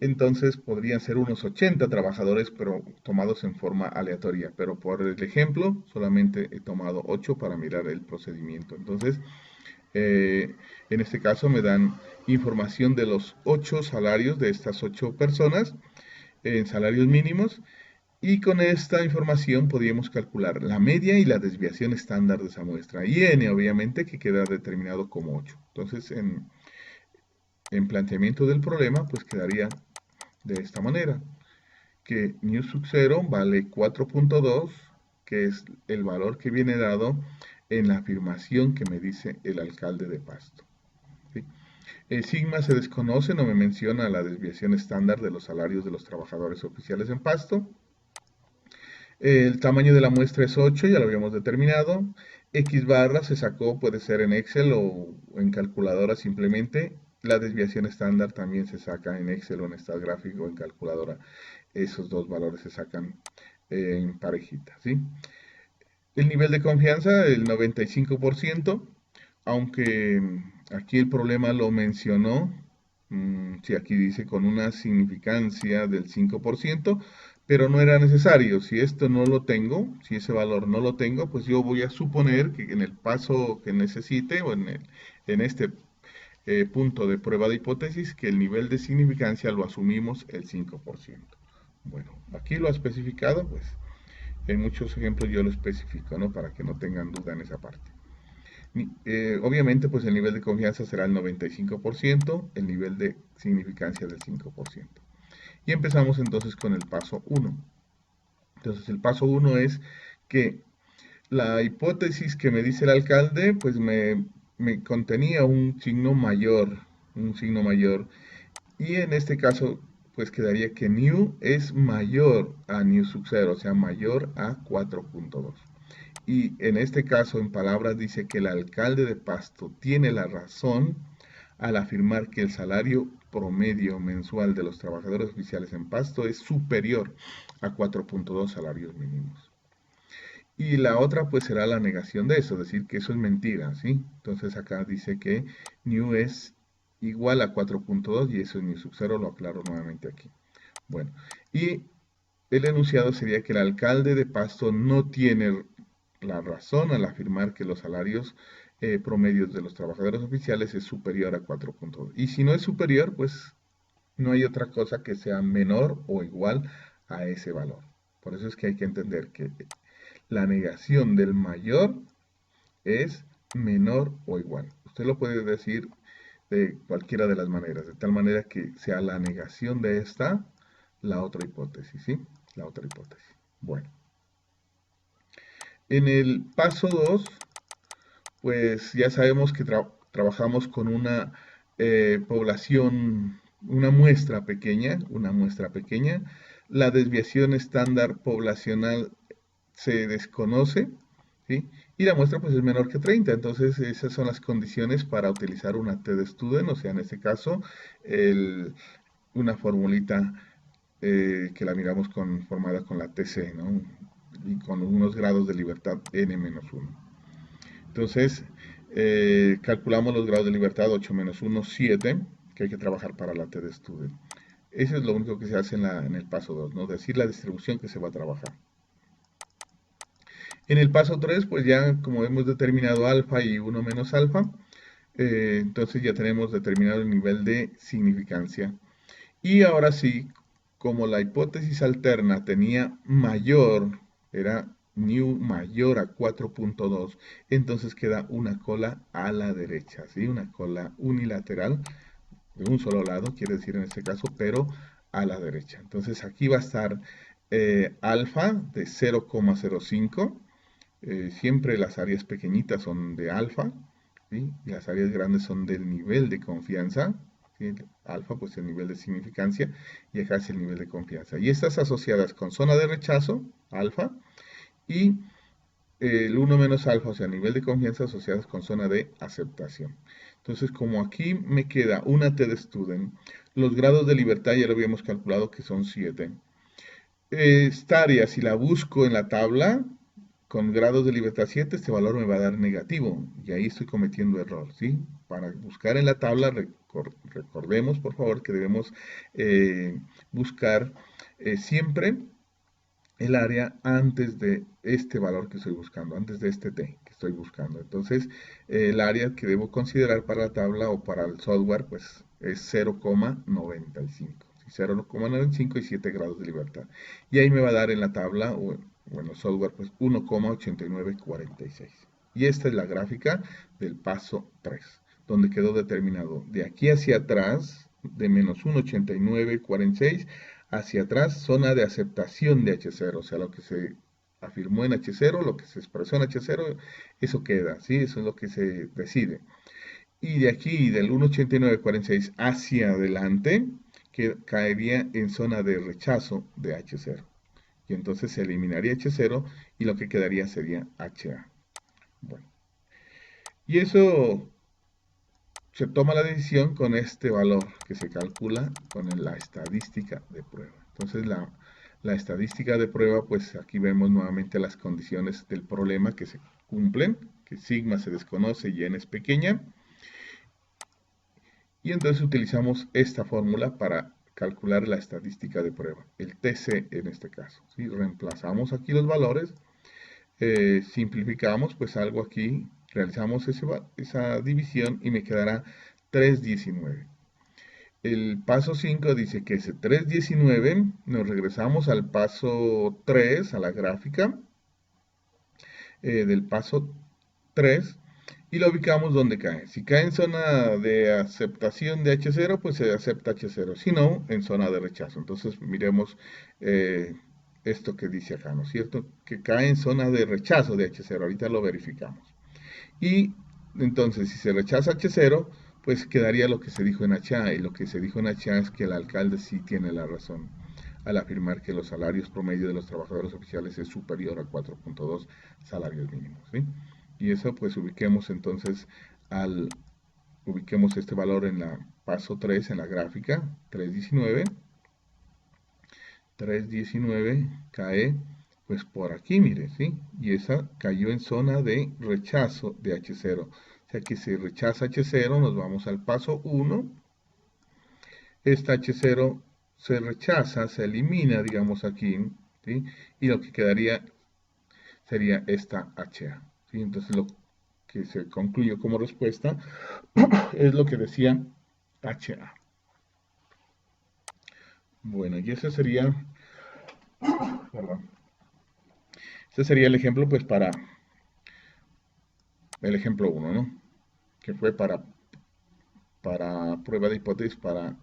entonces podrían ser unos 80 trabajadores, pero tomados en forma aleatoria. Pero por el ejemplo, solamente he tomado 8 para mirar el procedimiento. Entonces, en este caso me dan información de los 8 salarios de estas 8 personas en salarios mínimos, y con esta información podríamos calcular la media y la desviación estándar de esa muestra. Y n, obviamente, que queda determinado como 8. Entonces, en planteamiento del problema, pues quedaría de esta manera, que mu sub 0 vale 4.2, que es el valor que viene dado en la afirmación que me dice el alcalde de Pasto. ¿Sí? El sigma se desconoce, no me menciona la desviación estándar de los salarios de los trabajadores oficiales en Pasto. El tamaño de la muestra es 8, ya lo habíamos determinado. X barra se sacó, puede ser en Excel o en calculadora simplemente. La desviación estándar también se saca en Excel o en StatGráfico o en calculadora. Esos dos valores se sacan en parejita, ¿sí? El nivel de confianza, el 95%, aunque aquí el problema lo mencionó, si aquí dice con una significancia del 5%, pero no era necesario. Si esto no lo tengo, si ese valor no lo tengo, pues yo voy a suponer que en el paso que necesite o en este punto de prueba de hipótesis, que el nivel de significancia lo asumimos el 5%. Bueno, aquí lo ha especificado, pues en muchos ejemplos yo lo especifico, ¿no? Para que no tengan duda en esa parte. Obviamente, pues el nivel de confianza será el 95%, el nivel de significancia del 5%. Y empezamos entonces con el paso 1. Entonces el paso 1 es que la hipótesis que me dice el alcalde, pues me contenía un signo mayor, y en este caso, pues quedaría que new es mayor a new sub 0, o sea, mayor a 4.2. Y en este caso, en palabras, dice que el alcalde de Pasto tiene la razón al afirmar que el salario promedio mensual de los trabajadores oficiales en Pasto es superior a 4.2 salarios mínimos. Y la otra pues será la negación de eso, decir que eso es mentira, ¿sí? Entonces acá dice que new es igual a 4.2 y eso es new sub 0, lo aclaro nuevamente aquí. Bueno, y el enunciado sería que el alcalde de Pasto no tiene la razón al afirmar que los salarios promedios de los trabajadores oficiales es superior a 4.2. Y si no es superior, pues no hay otra cosa que sea menor o igual a ese valor. Por eso es que hay que entender que la negación del mayor es menor o igual. Usted lo puede decir de cualquiera de las maneras, de tal manera que sea la negación de esta la otra hipótesis, ¿sí? La otra hipótesis. Bueno. En el paso 2, pues ya sabemos que trabajamos con una población, una muestra pequeña, La desviación estándar poblacional se desconoce, ¿sí? Y la muestra pues es menor que 30, entonces esas son las condiciones para utilizar una t-de-student, o sea, en este caso, una formulita que la miramos formada con la TC, ¿no? Y con unos grados de libertad n-1. Entonces, calculamos los grados de libertad 8 menos 1, 7, que hay que trabajar para la t-de-student. Eso es lo único que se hace en el paso 2, ¿no? Decir la distribución que se va a trabajar. En el paso 3, pues ya como hemos determinado alfa y 1 menos alfa, entonces ya tenemos determinado el nivel de significancia. Y ahora sí, como la hipótesis alterna tenía mayor, era new mayor a 4.2, entonces queda una cola a la derecha, ¿sí? Una cola unilateral de un solo lado, quiere decir en este caso, pero a la derecha. Entonces aquí va a estar alfa de 0,05. Siempre las áreas pequeñitas son de alfa, ¿sí? Y las áreas grandes son del nivel de confianza, ¿sí? Alfa, pues el nivel de significancia, y acá es el nivel de confianza. Y estas asociadas con zona de rechazo, alfa, y el 1 menos alfa, o sea, nivel de confianza asociadas con zona de aceptación. Entonces, como aquí me queda una t-de-student, los grados de libertad ya lo habíamos calculado que son 7. esta área, si la busco en la tabla, con grados de libertad 7, este valor me va a dar negativo. Y ahí estoy cometiendo error, ¿sí? Para buscar en la tabla, recordemos, por favor, que debemos buscar siempre el área antes de este valor que estoy buscando, antes de este t que estoy buscando. Entonces, el área que debo considerar para la tabla o para el software, pues es 0,95. 0,95 y 7 grados de libertad. Y ahí me va a dar en la tabla o en el software, pues 1,8946. Y esta es la gráfica del paso 3, donde quedó determinado de aquí hacia atrás, de menos 1,8946 hacia atrás, zona de aceptación de H0, o sea, lo que se afirmó en H0, lo que se expresó en H0, eso queda, ¿sí? Eso es lo que se decide. Y de aquí, del 1,8946 hacia adelante, que caería en zona de rechazo de H0. Y entonces se eliminaría H0 y lo que quedaría sería HA. Bueno, y eso se toma la decisión con este valor que se calcula con la estadística de prueba. Entonces la estadística de prueba, pues aquí vemos nuevamente las condiciones del problema que se cumplen, que sigma se desconoce y n es pequeña. Y entonces utilizamos esta fórmula para calcular la estadística de prueba, el TC en este caso. ¿Sí? Reemplazamos aquí los valores, simplificamos, pues algo aquí, realizamos esa división y me quedará 319. El paso 5 dice que ese 319, nos regresamos al paso 3, a la gráfica del paso 3, y lo ubicamos donde cae. Si cae en zona de aceptación de H0, pues se acepta H0. Si no, en zona de rechazo. Entonces miremos esto que dice acá, ¿no es cierto? Que cae en zona de rechazo de H0. Ahorita lo verificamos. Y entonces, si se rechaza H0, pues quedaría lo que se dijo en HA. Y lo que se dijo en HA es que el alcalde sí tiene la razón al afirmar que los salarios promedio de los trabajadores oficiales es superior a 4.2 salarios mínimos. ¿Sí? Y eso pues ubiquemos entonces ubiquemos este valor en la paso 3 en la gráfica, 319 cae pues por aquí, mire, ¿sí? Y esa cayó en zona de rechazo de H0. O sea que si rechaza H0, nos vamos al paso 1. Esta H0 se rechaza, se elimina, digamos aquí, ¿sí? Y lo que quedaría sería esta HA. ¿Sí? Entonces lo que se concluyó como respuesta es lo que decía HA. Bueno, y ese sería, perdón, ese sería el ejemplo, pues para el ejemplo 1, ¿no? Que fue para prueba de hipótesis para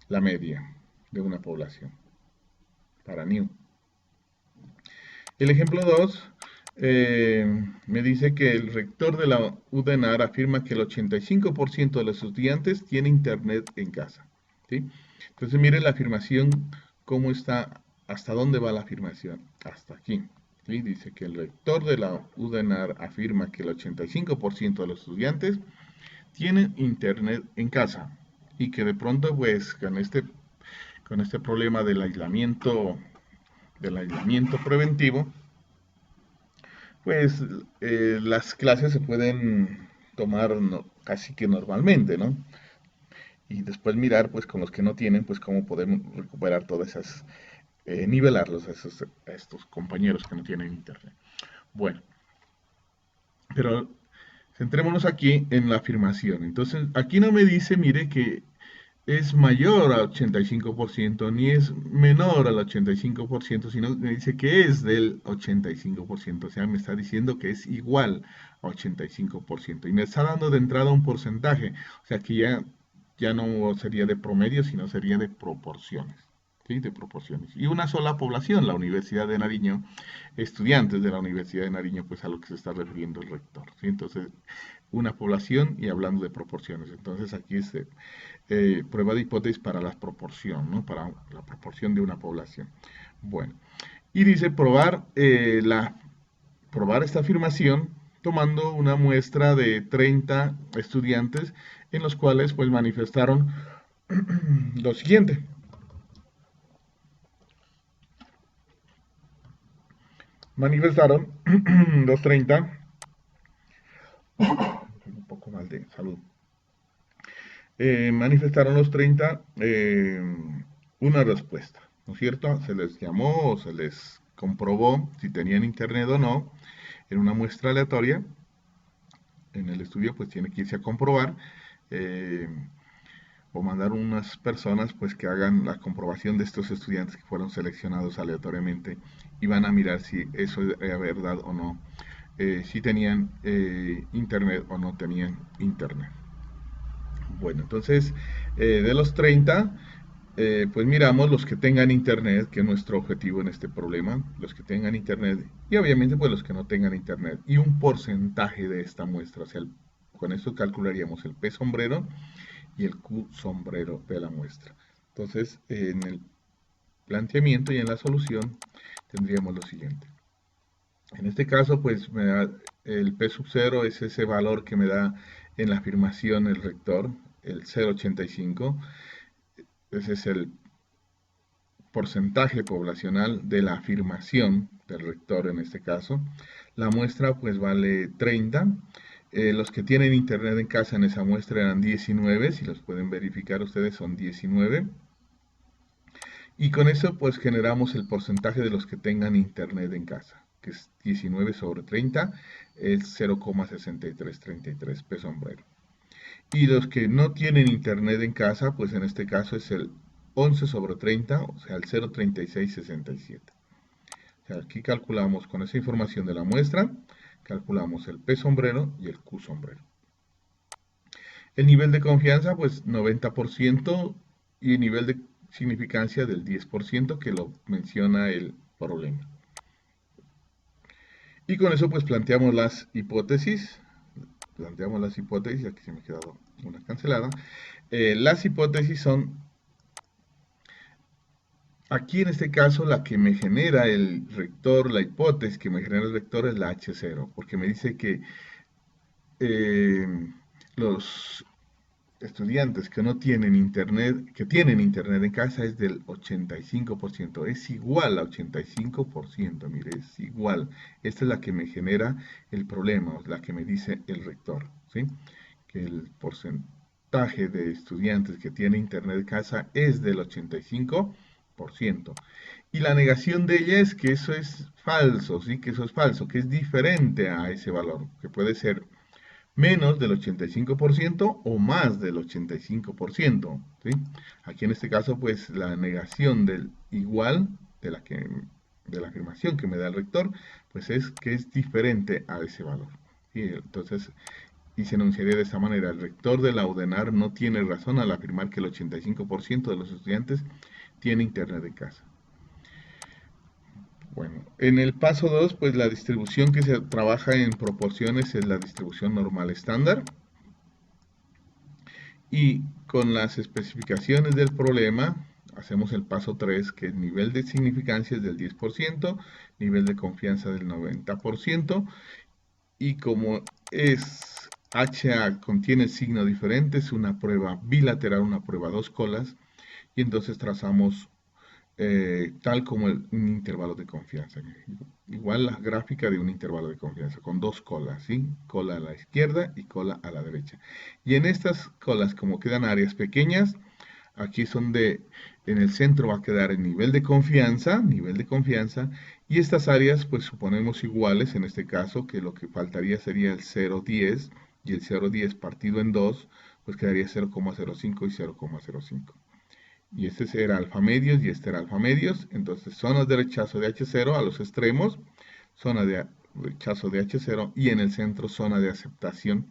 la media de una población, para New. El ejemplo 2 me dice que el rector de la UDENAR afirma que el 85% de los estudiantes tiene internet en casa. ¿Sí? Entonces mire la afirmación, cómo está, hasta dónde va la afirmación, hasta aquí. ¿Sí? Dice que el rector de la UDENAR afirma que el 85% de los estudiantes tienen internet en casa y que de pronto pues con este problema del aislamiento preventivo, pues las clases se pueden tomar casi que normalmente, ¿no? Y después mirar, pues con los que no tienen, pues cómo podemos recuperar todas esas, nivelarlos a estos compañeros que no tienen internet. Bueno, pero centrémonos aquí en la afirmación. Entonces, aquí no me dice, mire, que es mayor al 85%, ni es menor al 85%, sino me dice que es del 85%, o sea, me está diciendo que es igual a 85%, y me está dando de entrada un porcentaje, o sea, que ya no sería de promedio, sino sería de proporciones. ¿Sí? De proporciones. Y una sola población, la Universidad de Nariño, estudiantes de la Universidad de Nariño, pues a lo que se está refiriendo el rector. ¿Sí? Entonces, una población y hablando de proporciones. Entonces, aquí es prueba de hipótesis para la proporción, ¿no? Para la proporción de una población. Bueno, y dice probar esta afirmación tomando una muestra de 30 estudiantes en los cuales pues manifestaron lo siguiente. manifestaron los 30, un poco mal de salud, manifestaron los 30 una respuesta, ¿no es cierto? Se les llamó o se les comprobó si tenían internet o no en una muestra aleatoria. En el estudio pues tiene que irse a comprobar eh, o mandar unas personas pues que hagan la comprobación de estos estudiantes que fueron seleccionados aleatoriamente y van a mirar si eso era verdad o no, si tenían internet o no tenían internet. Bueno, entonces de los 30, pues miramos los que tengan internet, que es nuestro objetivo en este problema, los que tengan internet y obviamente pues los que no tengan internet y un porcentaje de esta muestra, o sea, con esto calcularíamos el P sombrero y el Q sombrero de la muestra. Entonces, en el planteamiento y en la solución tendríamos lo siguiente. En este caso, pues me da el P sub 0 es ese valor que me da en la afirmación el rector, el 0,85. Ese es el porcentaje poblacional de la afirmación del rector en este caso. La muestra pues vale 30. Los que tienen internet en casa en esa muestra eran 19, si los pueden verificar ustedes son 19. Y con eso pues generamos el porcentaje de los que tengan internet en casa, que es 19 sobre 30, es 0,6333 P sombrero. Y los que no tienen internet en casa, pues en este caso es el 11 sobre 30, o sea, el 0,3667. O sea, aquí calculamos con esa información de la muestra, calculamos el P sombrero y el Q sombrero. El nivel de confianza, pues 90% y el nivel de significancia del 10% que lo menciona el problema. Y con eso pues planteamos las hipótesis. Aquí se me ha quedado una cancelada. Las hipótesis son, aquí en este caso la que me genera el rector, la hipótesis que me genera el rector es la H0, porque me dice que los estudiantes que no tienen internet, que tienen internet en casa es del 85%, es igual a 85%, mire, es igual. Esta es la que me genera el problema, la que me dice el rector, ¿sí? Que el porcentaje de estudiantes que tienen internet en casa es del 85%. Y la negación de ella es que eso es falso, ¿sí? Que eso es falso, que es diferente a ese valor, que puede ser menos del 85% o más del 85%, ¿sí? Aquí en este caso, pues la negación del igual de la afirmación que me da el rector, pues es que es diferente a ese valor. ¿Sí? Entonces, y se enunciaría de esta manera: el rector de la UDENAR no tiene razón al afirmar que el 85% de los estudiantes tiene internet en casa. Bueno, en el paso 2, pues la distribución que se trabaja en proporciones es la distribución normal estándar. Y con las especificaciones del problema, hacemos el paso 3, que el nivel de significancia es del 10%, nivel de confianza del 90%, y como es HA contiene signo diferente, es una prueba bilateral, una prueba 2 colas, y entonces trazamos tal como un intervalo de confianza. Igual la gráfica de un intervalo de confianza con dos colas, ¿sí? Cola a la izquierda y cola a la derecha. Y en estas colas, como quedan áreas pequeñas, aquí son en el centro va a quedar el nivel de confianza, y estas áreas pues suponemos iguales, en este caso, que lo que faltaría sería el 0,10, y el 0,10 partido en 2, pues quedaría 0,05 y 0,05. Y este era alfa medios y este era alfa medios. Entonces, zonas de rechazo de H0 a los extremos, zona de rechazo de H0 y en el centro zona de aceptación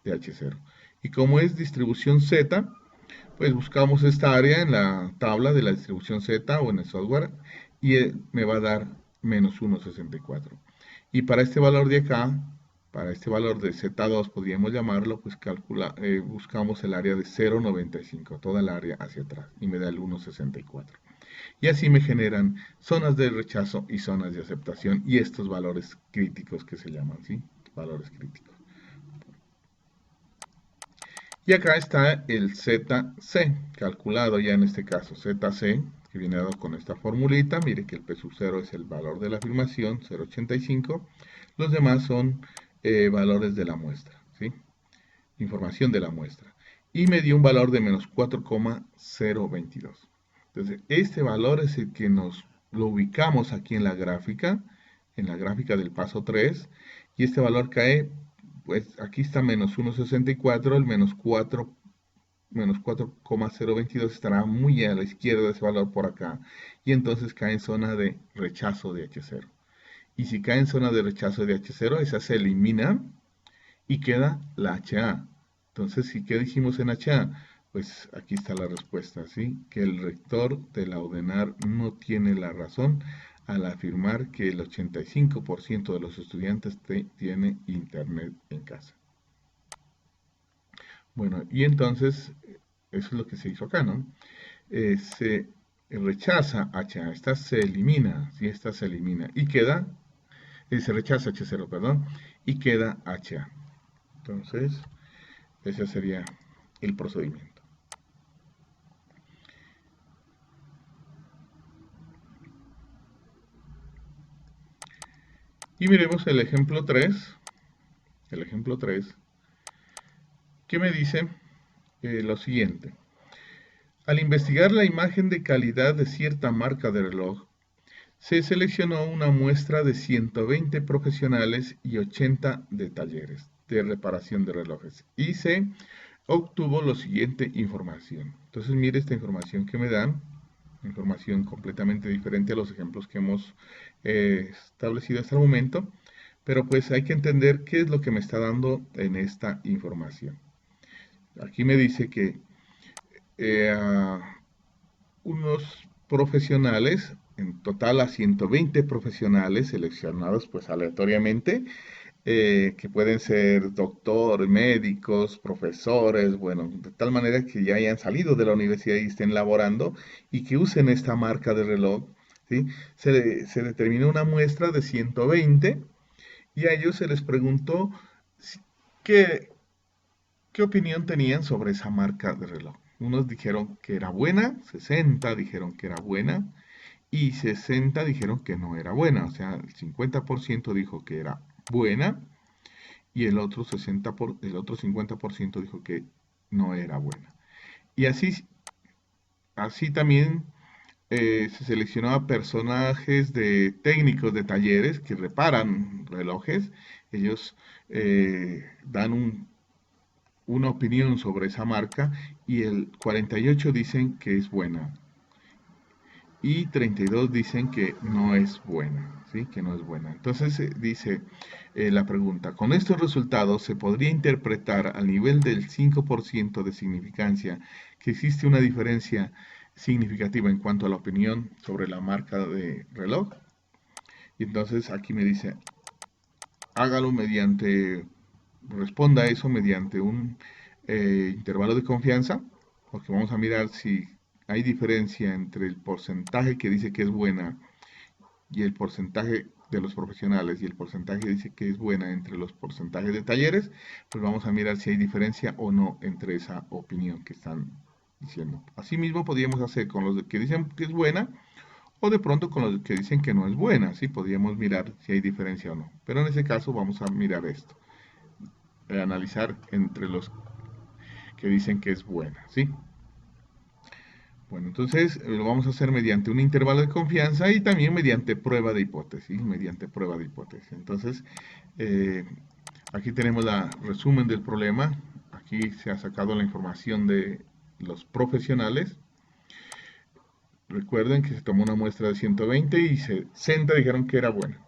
de H0. Y como es distribución Z, pues buscamos esta área en la tabla de la distribución Z o en el software y me va a dar menos 1,64. Y para este valor de acá, para este valor de Z2 podríamos llamarlo, pues buscamos el área de 0,95, toda el área hacia atrás, y me da el 1,64. Y así me generan zonas de rechazo y zonas de aceptación y estos valores críticos que se llaman, ¿sí? Valores críticos. Y acá está el ZC, calculado ya en este caso, ZC, que viene dado con esta formulita. Mire que el P sub 0 es el valor de la afirmación, 0,85. Los demás son valores de la muestra, ¿sí? Información de la muestra. Y me dio un valor de menos 4,022. Entonces, este valor es el que nos lo ubicamos aquí en la gráfica del paso 3. Y este valor cae, pues aquí está menos 1,64, el menos 4,022 estará muy a la izquierda de ese valor por acá. Y entonces cae en zona de rechazo de H0. Y si cae en zona de rechazo de H0, esa se elimina y queda la HA. Entonces, ¿qué dijimos en HA? Pues aquí está la respuesta, ¿sí? Que el rector de la UDENAR no tiene la razón al afirmar que el 85% de los estudiantes tiene internet en casa. Bueno, y entonces, eso es lo que se hizo acá, ¿no? Se rechaza HA, esta se elimina, ¿sí? Esta se elimina y queda, se rechaza H0, perdón, y queda HA. Entonces, ese sería el procedimiento. Y miremos el ejemplo 3. El ejemplo 3, que me dice lo siguiente. Al investigar la imagen de calidad de cierta marca de reloj, se seleccionó una muestra de 120 profesionales y 80 de talleres de reparación de relojes. Y se obtuvo la siguiente información. Entonces mire esta información que me dan, información completamente diferente a los ejemplos que hemos establecido hasta el momento, pero pues hay que entender qué es lo que me está dando en esta información. Aquí me dice que unos profesionales, en total a 120 profesionales seleccionados pues aleatoriamente, que pueden ser doctores, médicos, profesores, bueno, de tal manera que ya hayan salido de la universidad y estén laborando y que usen esta marca de reloj, ¿sí? Se determinó una muestra de 120 y a ellos se les preguntó qué, qué opinión tenían sobre esa marca de reloj. Unos dijeron que era buena, 60 dijeron que era buena y 60 dijeron que no era buena. O sea, el 50% dijo que era buena y el otro 50% dijo que no era buena. Y así también se seleccionó a personajes de técnicos de talleres que reparan relojes. Ellos dan una opinión sobre esa marca y el 48 dicen que es buena y 32 dicen que no es buena, ¿sí? Que no es buena. Entonces dice la pregunta, con estos resultados se podría interpretar al nivel del 5% de significancia que existe una diferencia significativa en cuanto a la opinión sobre la marca de reloj. Y entonces aquí me dice, hágalo responda a eso mediante un intervalo de confianza, porque vamos a mirar si hay diferencia entre el porcentaje que dice que es buena y el porcentaje de los profesionales y el porcentaje que dice que es buena entre los porcentajes de talleres, pues vamos a mirar si hay diferencia o no entre esa opinión que están diciendo. Asimismo podríamos hacer con los que dicen que es buena o de pronto con los que dicen que no es buena, ¿sí? Podríamos mirar si hay diferencia o no. Pero en ese caso vamos a mirar esto, analizar entre los que dicen que es buena, ¿sí? Bueno, entonces lo vamos a hacer mediante un intervalo de confianza y también mediante prueba de hipótesis, Entonces, aquí tenemos el resumen del problema. Aquí se ha sacado la información de los profesionales. Recuerden que se tomó una muestra de 120 y 60 dijeron que era buena.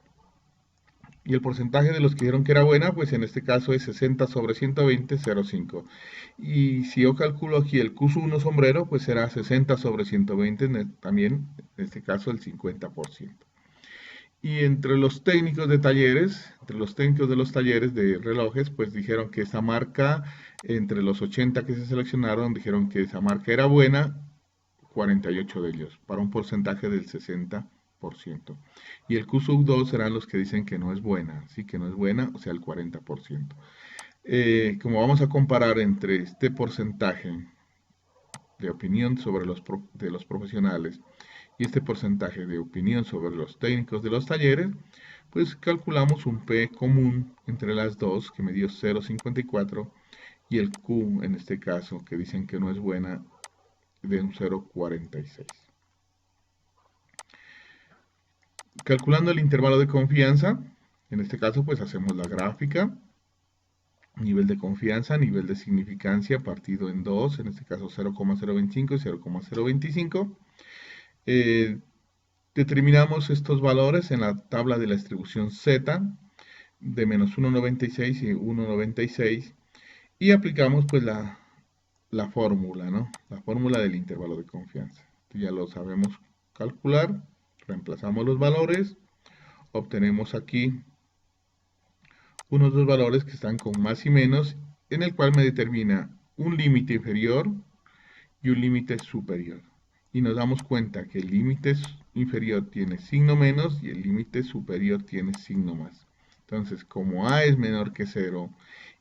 Y el porcentaje de los que dijeron que era buena, pues en este caso es 60 sobre 120, 0,5. Y si yo calculo aquí el Q1 sombrero, pues será 60 sobre 120, también en este caso el 50%. Y entre los técnicos de talleres, entre los técnicos de los talleres de relojes, pues dijeron que esa marca, entre los 80 que se seleccionaron, dijeron que esa marca era buena, 48 de ellos, para un porcentaje del 60%. Y el Q2 serán los que dicen que no es buena, ¿sí? Que no es buena, o sea, el 40%. Como vamos a comparar entre este porcentaje de opinión sobre de los profesionales y este porcentaje de opinión sobre los técnicos de los talleres, pues calculamos un P común entre las dos que me dio 0,54 y el Q en este caso que dicen que no es buena de un 0,46. Calculando el intervalo de confianza, en este caso pues hacemos la gráfica, nivel de confianza, nivel de significancia partido en dos, en este caso 0,025 y 0,025. Determinamos estos valores en la tabla de la distribución Z de menos 1,96 y 1,96 y aplicamos pues la fórmula, ¿no? La fórmula del intervalo de confianza. Ya lo sabemos calcular, reemplazamos los valores, obtenemos aquí unos dos valores que están con más y menos, en el cual me determina un límite inferior y un límite superior. Y nos damos cuenta que el límite inferior tiene signo menos y el límite superior tiene signo más. Entonces, como A es menor que 0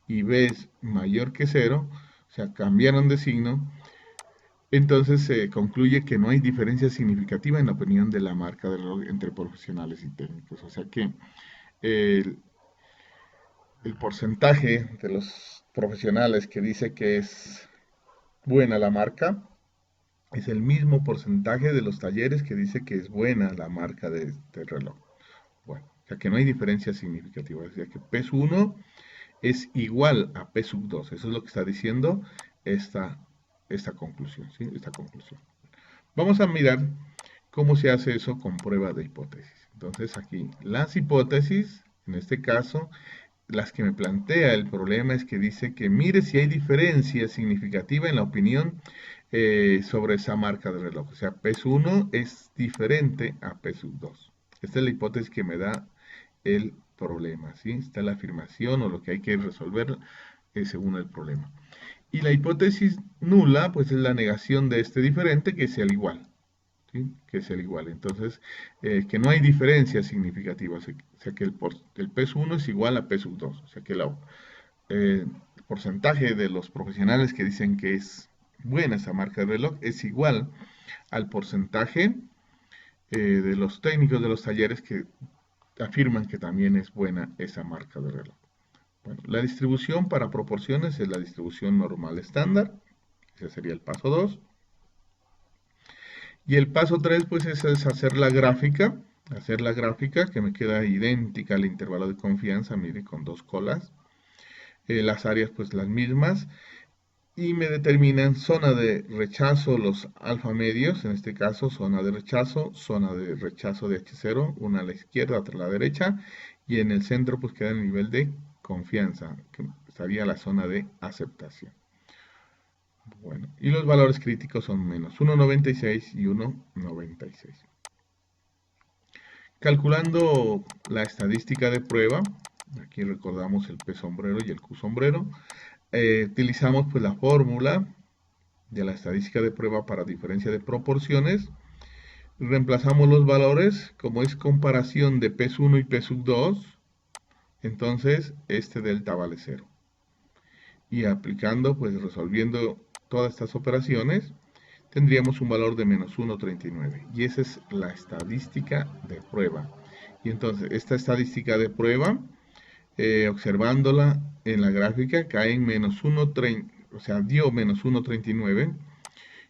y B es mayor que 0, o sea, cambiaron de signo, entonces se concluye que no hay diferencia significativa en la opinión de la marca de reloj entre profesionales y técnicos. O sea que el, el porcentaje de los profesionales que dice que es buena la marca es el mismo porcentaje de los talleres que dice que es buena la marca de este reloj. Bueno, o sea que no hay diferencia significativa. O sea que P1 es igual a P2. Eso es lo que está diciendo esta conclusión, ¿sí? Esta conclusión. Vamos a mirar cómo se hace eso con prueba de hipótesis. Entonces aquí las hipótesis, en este caso, las que me plantea el problema es que dice que mire si hay diferencia significativa en la opinión sobre esa marca de reloj. O sea, P1 es diferente a P2. Esta es la hipótesis que me da el problema, ¿sí? Esta es la afirmación o lo que hay que resolver según el problema. Y la hipótesis nula, pues es la negación de este diferente que es el igual. ¿Sí? Que es el igual. Entonces, que no hay diferencia significativa, o sea que el P1 es igual a P2, o sea que el porcentaje de los profesionales que dicen que es buena esa marca de reloj es igual al porcentaje de los técnicos de los talleres que afirman que también es buena esa marca de reloj. Bueno, la distribución para proporciones es la distribución normal estándar, ese sería el paso 2. Y el paso 3 pues es hacer la gráfica que me queda idéntica al intervalo de confianza, mire, con dos colas. Las áreas pues las mismas. Y me determinan zona de rechazo los alfa medios, en este caso zona de rechazo de H0, una a la izquierda, otra a la derecha. Y en el centro pues queda el nivel de confianza, que estaría la zona de aceptación. Bueno, y los valores críticos son menos 1,96 y 1,96. Calculando la estadística de prueba, aquí recordamos el P sombrero y el Q sombrero, utilizamos pues la fórmula de la estadística de prueba para diferencia de proporciones, reemplazamos los valores, como es comparación de P1 y P2, entonces este delta vale 0. Y aplicando, pues resolviendo todas estas operaciones, tendríamos un valor de menos 1,39. Y esa es la estadística de prueba. Y entonces, esta estadística de prueba, observándola en la gráfica, cae en menos 1,30, o sea, dio menos 1,39.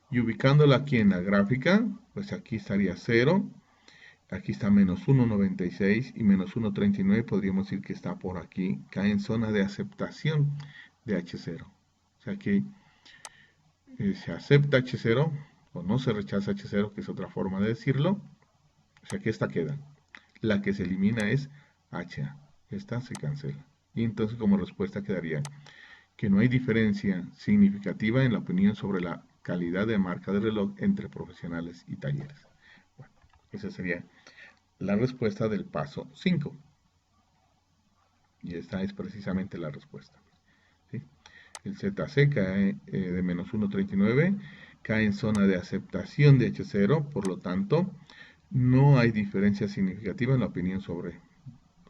Y ubicándola aquí en la gráfica, pues aquí estaría 0. Aquí está menos 1,96 y menos 1,39 podríamos decir que está por aquí, cae en zona de aceptación de H0. O sea que se acepta H0 o no se rechaza H0, que es otra forma de decirlo. O sea que esta queda. La que se elimina es HA. Esta se cancela. Y entonces como respuesta quedaría que no hay diferencia significativa en la opinión sobre la calidad de marca de reloj entre profesionales y talleres. Bueno, esa sería la respuesta del paso 5. Y esta es precisamente la respuesta. ¿Sí? El ZC cae de menos 1,39, cae en zona de aceptación de H0, por lo tanto, no hay diferencia significativa en la opinión sobre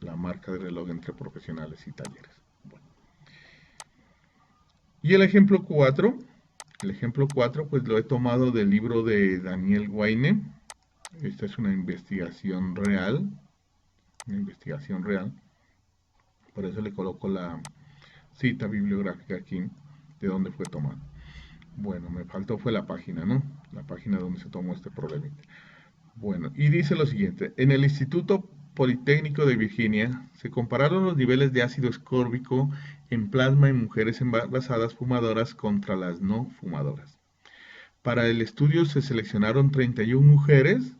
la marca de reloj entre profesionales y talleres. Bueno. Y el ejemplo 4 pues lo he tomado del libro de Daniel Wayne, Esta es una investigación real, una investigación real. Por eso le coloco la cita bibliográfica aquí de dónde fue tomado. Bueno, me faltó fue la página, ¿no? La página donde se tomó este problema. Bueno, y dice lo siguiente, en el Instituto Politécnico de Virginia se compararon los niveles de ácido escórbico en plasma en mujeres embarazadas fumadoras contra las no fumadoras. Para el estudio se seleccionaron 31 mujeres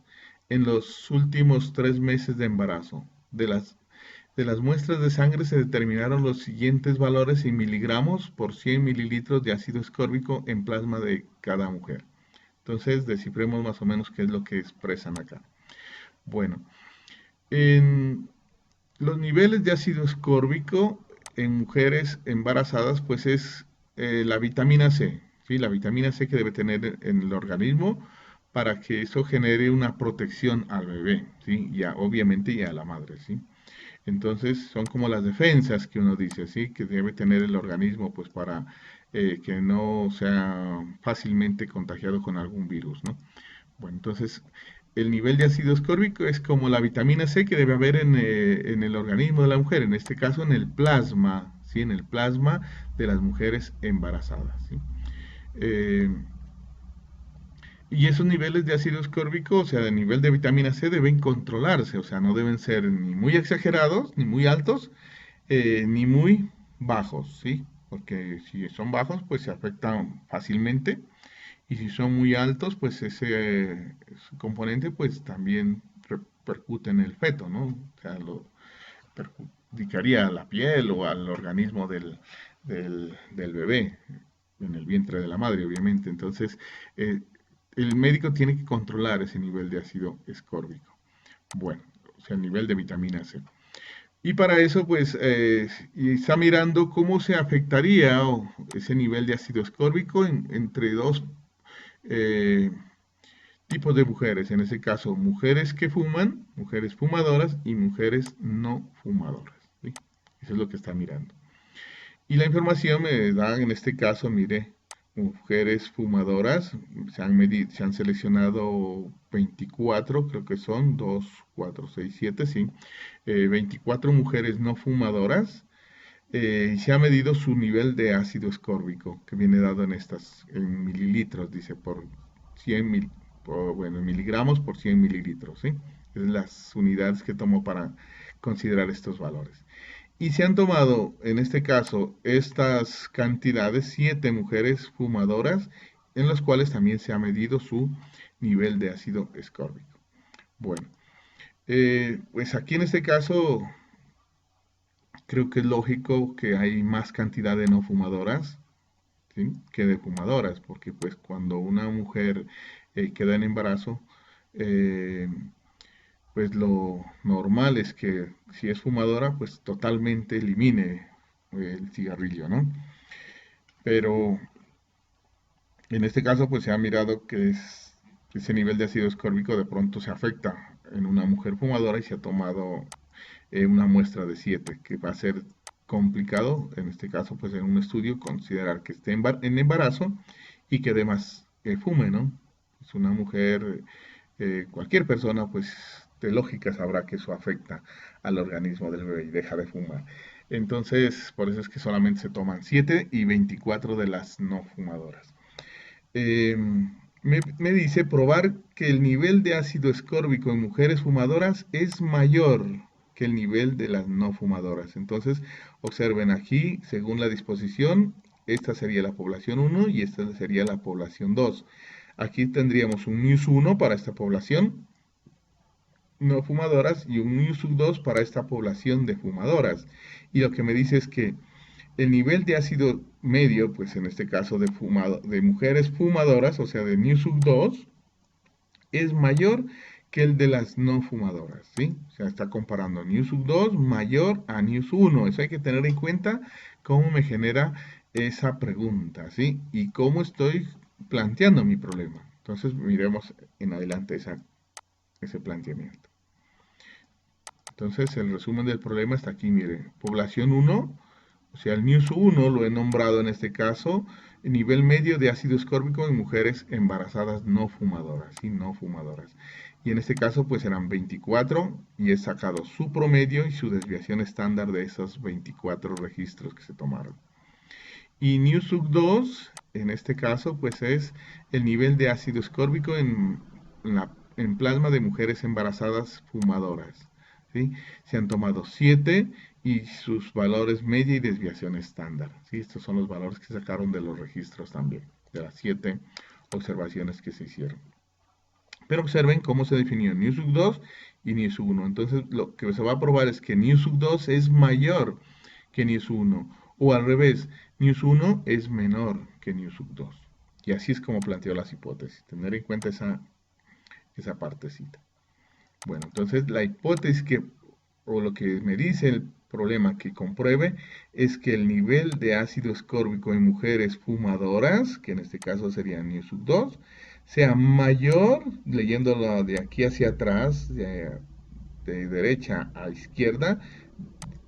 en los últimos 3 meses de embarazo. De las muestras de sangre se determinaron los siguientes valores en miligramos por 100 mililitros de ácido escórbico en plasma de cada mujer. Entonces, descifremos más o menos qué es lo que expresan acá. Bueno, en los niveles de ácido escórbico en mujeres embarazadas, pues es la vitamina C, ¿sí? La vitamina C que debe tener en el organismo para que eso genere una protección al bebé, ¿sí? Y obviamente y a la madre, ¿sí? Entonces son como las defensas que uno dice, ¿sí? Que debe tener el organismo pues para que no sea fácilmente contagiado con algún virus, ¿no? Bueno, entonces el nivel de ácido ascórbico es como la vitamina C que debe haber en el organismo de la mujer, en este caso en el plasma, ¿sí? En el plasma de las mujeres embarazadas, ¿sí? Eh, y esos niveles de ácido ascórbico, o sea, de nivel de vitamina C, deben controlarse, o sea, no deben ser ni muy exagerados, ni muy altos, ni muy bajos, ¿sí? Porque si son bajos, pues se afectan fácilmente, y si son muy altos, pues ese componente, pues también repercute en el feto, ¿no? O sea, lo perjudicaría a la piel o al organismo del bebé, en el vientre de la madre, obviamente. Entonces, eh, el médico tiene que controlar ese nivel de ácido escórbico. Bueno, o sea, el nivel de vitamina C. Y para eso, pues, está mirando cómo se afectaría ese nivel de ácido escórbico entre dos eh, tipos de mujeres. En ese caso, mujeres que fuman, mujeres fumadoras y mujeres no fumadoras, ¿sí? Eso es lo que está mirando. Y la información me da, en este caso, mire, mujeres fumadoras, se han seleccionado 24, creo que son, 2, 4, 6, 7, sí, 24 mujeres no fumadoras, y se ha medido su nivel de ácido escórbico, que viene dado en mililitros, dice, por 100 bueno, miligramos por 100 mililitros, ¿sí? Es las unidades que tomo para considerar estos valores. Y se han tomado, en este caso, estas cantidades, 7 mujeres fumadoras, en las cuales también se ha medido su nivel de ácido escórbico. Bueno, pues aquí en este caso creo que es lógico que hay más cantidad de no fumadoras, ¿sí? Que de fumadoras, porque pues cuando una mujer queda en embarazo, eh, pues lo normal es que si es fumadora, pues totalmente elimine el cigarrillo, ¿no? Pero en este caso, pues se ha mirado que ese nivel de ácido ascórbico de pronto se afecta en una mujer fumadora y se ha tomado una muestra de 7, que va a ser complicado, en este caso, pues en un estudio, considerar que esté en embarazo y que además fume, ¿no? Es una mujer, cualquier persona, pues de lógica sabrá que eso afecta al organismo del bebé y deja de fumar. Entonces, por eso es que solamente se toman 7 y 24 de las no fumadoras. Eh, me dice probar que el nivel de ácido escórbico en mujeres fumadoras es mayor que el nivel de las no fumadoras. Entonces, observen aquí, según la disposición, esta sería la población 1 y esta sería la población 2. Aquí tendríamos un NIUS 1 para esta población no fumadoras y un NIUS 2 para esta población de fumadoras. Y lo que me dice es que el nivel de ácido medio, pues en este caso de mujeres fumadoras, o sea de NIUSUG2, es mayor que el de las no fumadoras, ¿sí? O sea, está comparando NIUSUG2 mayor a NIUS1. Eso hay que tener en cuenta cómo me genera esa pregunta, ¿sí? Y cómo estoy planteando mi problema. Entonces, miremos en adelante ese planteamiento. Entonces, el resumen del problema está aquí, mire. Población 1, o sea, el NIUS 1 lo he nombrado en este caso, nivel medio de ácido ascórbico en mujeres embarazadas no fumadoras, ¿sí? No fumadoras. y en este caso pues eran 24 y he sacado su promedio y su desviación estándar de esos 24 registros que se tomaron. Y NewSUG2, en este caso, pues es el nivel de ácido ascórbico en plasma de mujeres embarazadas fumadoras. ¿Sí? Se han tomado 7 y sus valores media y desviación estándar. ¿Sí? Estos son los valores que sacaron de los registros también, de las 7 observaciones que se hicieron. Pero observen cómo se definió NewSUG2 y NewSUG1. Entonces, lo que se va a probar es que NewSUG2 es mayor que NewSUG1, o al revés, NewSUG1 es menor que NewSUG2. Y así es como planteo las hipótesis, tener en cuenta esa partecita. Bueno, entonces la hipótesis o lo que me dice el problema que compruebe, es que el nivel de ácido ascórbico en mujeres fumadoras, que en este caso sería NewSUG2, sea mayor, leyéndolo de aquí hacia atrás, de derecha a izquierda,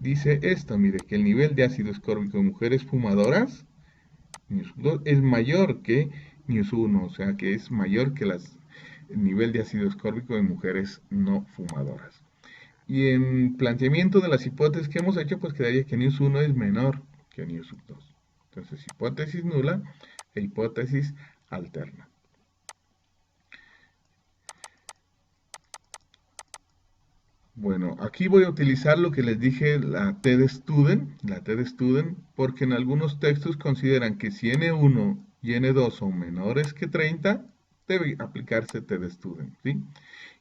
dice esto, mire, que el nivel de ácido ascórbico en mujeres fumadoras, NewSUG2, es mayor que NewSUG1, o sea que es mayor que el nivel de ácido ascórbico en mujeres no fumadoras. Y en planteamiento de las hipótesis que hemos hecho, pues quedaría que NewSUG1 es menor que NewSUG2. Entonces, hipótesis nula e hipótesis alterna. Bueno, aquí voy a utilizar lo que les dije, la TED-Student, porque en algunos textos consideran que si N1 y N2 son menores que 30, debe aplicarse TED-Student, ¿sí?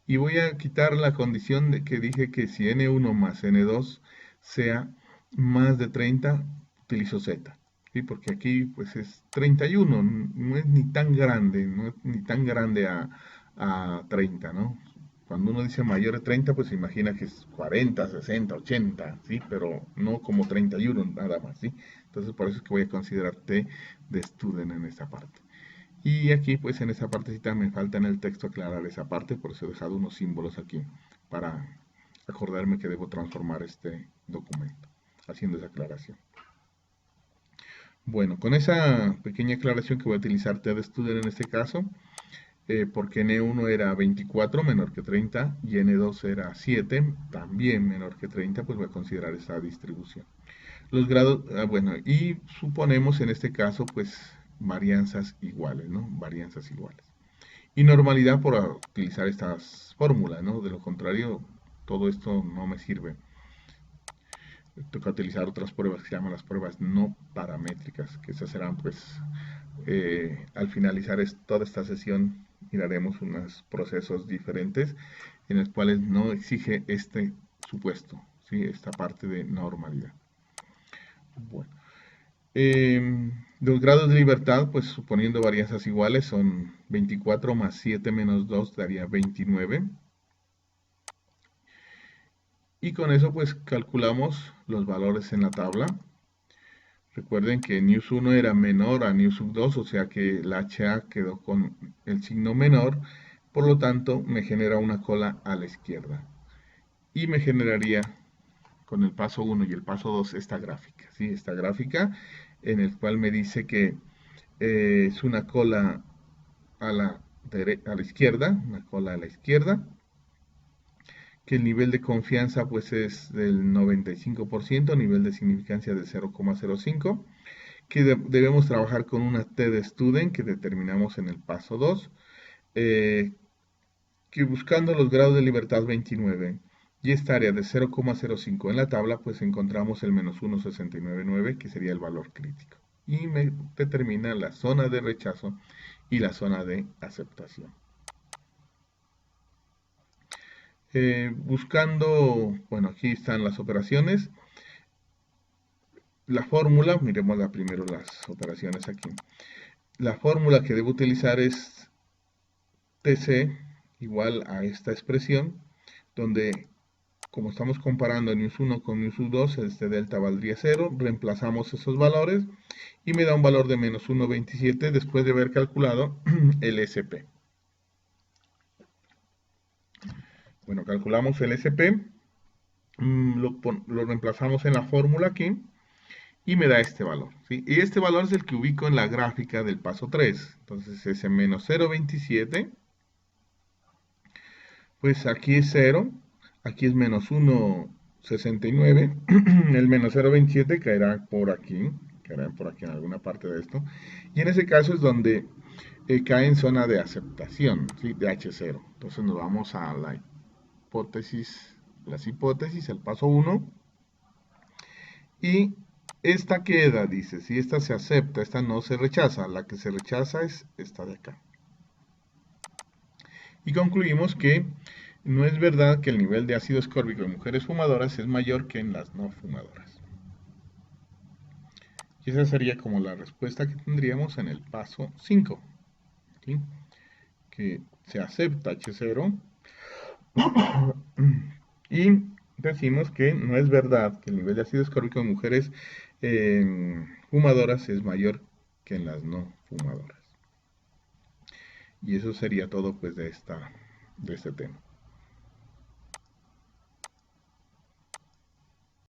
Y voy a quitar la condición de que dije que si N1 más N2 sea más de 30, utilizo Z, ¿sí? Porque aquí pues es 31, no es ni tan grande, no es ni tan grande a 30, ¿no? Cuando uno dice mayor de 30, pues se imagina que es 40, 60, 80, ¿sí? Pero no como 31 nada más, ¿sí? Entonces por eso es que voy a considerar T de student en esta parte. Y aquí pues en esa partecita me falta en el texto aclarar esa parte, por eso he dejado unos símbolos aquí para acordarme que debo transformar este documento, haciendo esa aclaración. Bueno, con esa pequeña aclaración que voy a utilizar TED-Student en este caso, porque N1 era 24 menor que 30 y N2 era 7 también menor que 30, pues voy a considerar esa distribución. Los grados, bueno, y suponemos en este caso pues varianzas iguales, ¿no? Varianzas iguales. Y normalidad por utilizar estas fórmulas, ¿no? De lo contrario, todo esto no me sirve. Toca utilizar otras pruebas que se llaman las pruebas no paramétricas, que esas serán pues al finalizar toda esta sesión miraremos unos procesos diferentes en los cuales no exige este supuesto, ¿sí? Esta parte de normalidad. Bueno, los grados de libertad, pues suponiendo varianzas iguales, son 24 más 7 menos 2 daría 29. Y con eso pues calculamos los valores en la tabla. Recuerden que NewSUG1 era menor a NewSUG2, o sea que el HA quedó con el signo menor, por lo tanto me genera una cola a la izquierda. Y me generaría con el paso 1 y el paso 2 esta gráfica, ¿sí? Esta gráfica en el cual me dice que es una cola a la izquierda, una cola a la izquierda, que el nivel de confianza pues es del 95%, nivel de significancia de 0,05, que debemos trabajar con una TED-Student que determinamos en el paso 2, que buscando los grados de libertad 29 y esta área de 0,05 en la tabla, pues encontramos el menos 1,699, que sería el valor crítico. Y me determina la zona de rechazo y la zona de aceptación. Buscando, bueno, aquí están las operaciones. La fórmula, miremos primero las operaciones aquí. La fórmula que debo utilizar es TC igual a esta expresión, donde como estamos comparando NewSUG1 con NewSUG2, este delta valdría 0, reemplazamos esos valores y me da un valor de menos 1,27 después de haber calculado el SP. Bueno, calculamos el SP, lo reemplazamos en la fórmula aquí y me da este valor, ¿sí? Y este valor es el que ubico en la gráfica del paso 3. Entonces ese menos 0,27 Pues aquí es 0, aquí es menos 1,69, el menos 0,27 caerá por aquí en alguna parte de esto, y en ese caso es donde cae en zona de aceptación, ¿sí? De H0. Entonces nos vamos a las hipótesis, el paso 1, y esta queda, dice, si esta se acepta, esta no se rechaza, la que se rechaza es esta de acá. Y concluimos que no es verdad que el nivel de ácido ascórbico en mujeres fumadoras es mayor que en las no fumadoras. Y esa sería como la respuesta que tendríamos en el paso 5, ¿sí? Que se acepta H0 y decimos que no es verdad que el nivel de ácido ascórbico en mujeres fumadoras es mayor que en las no fumadoras. Y eso sería todo pues de este tema.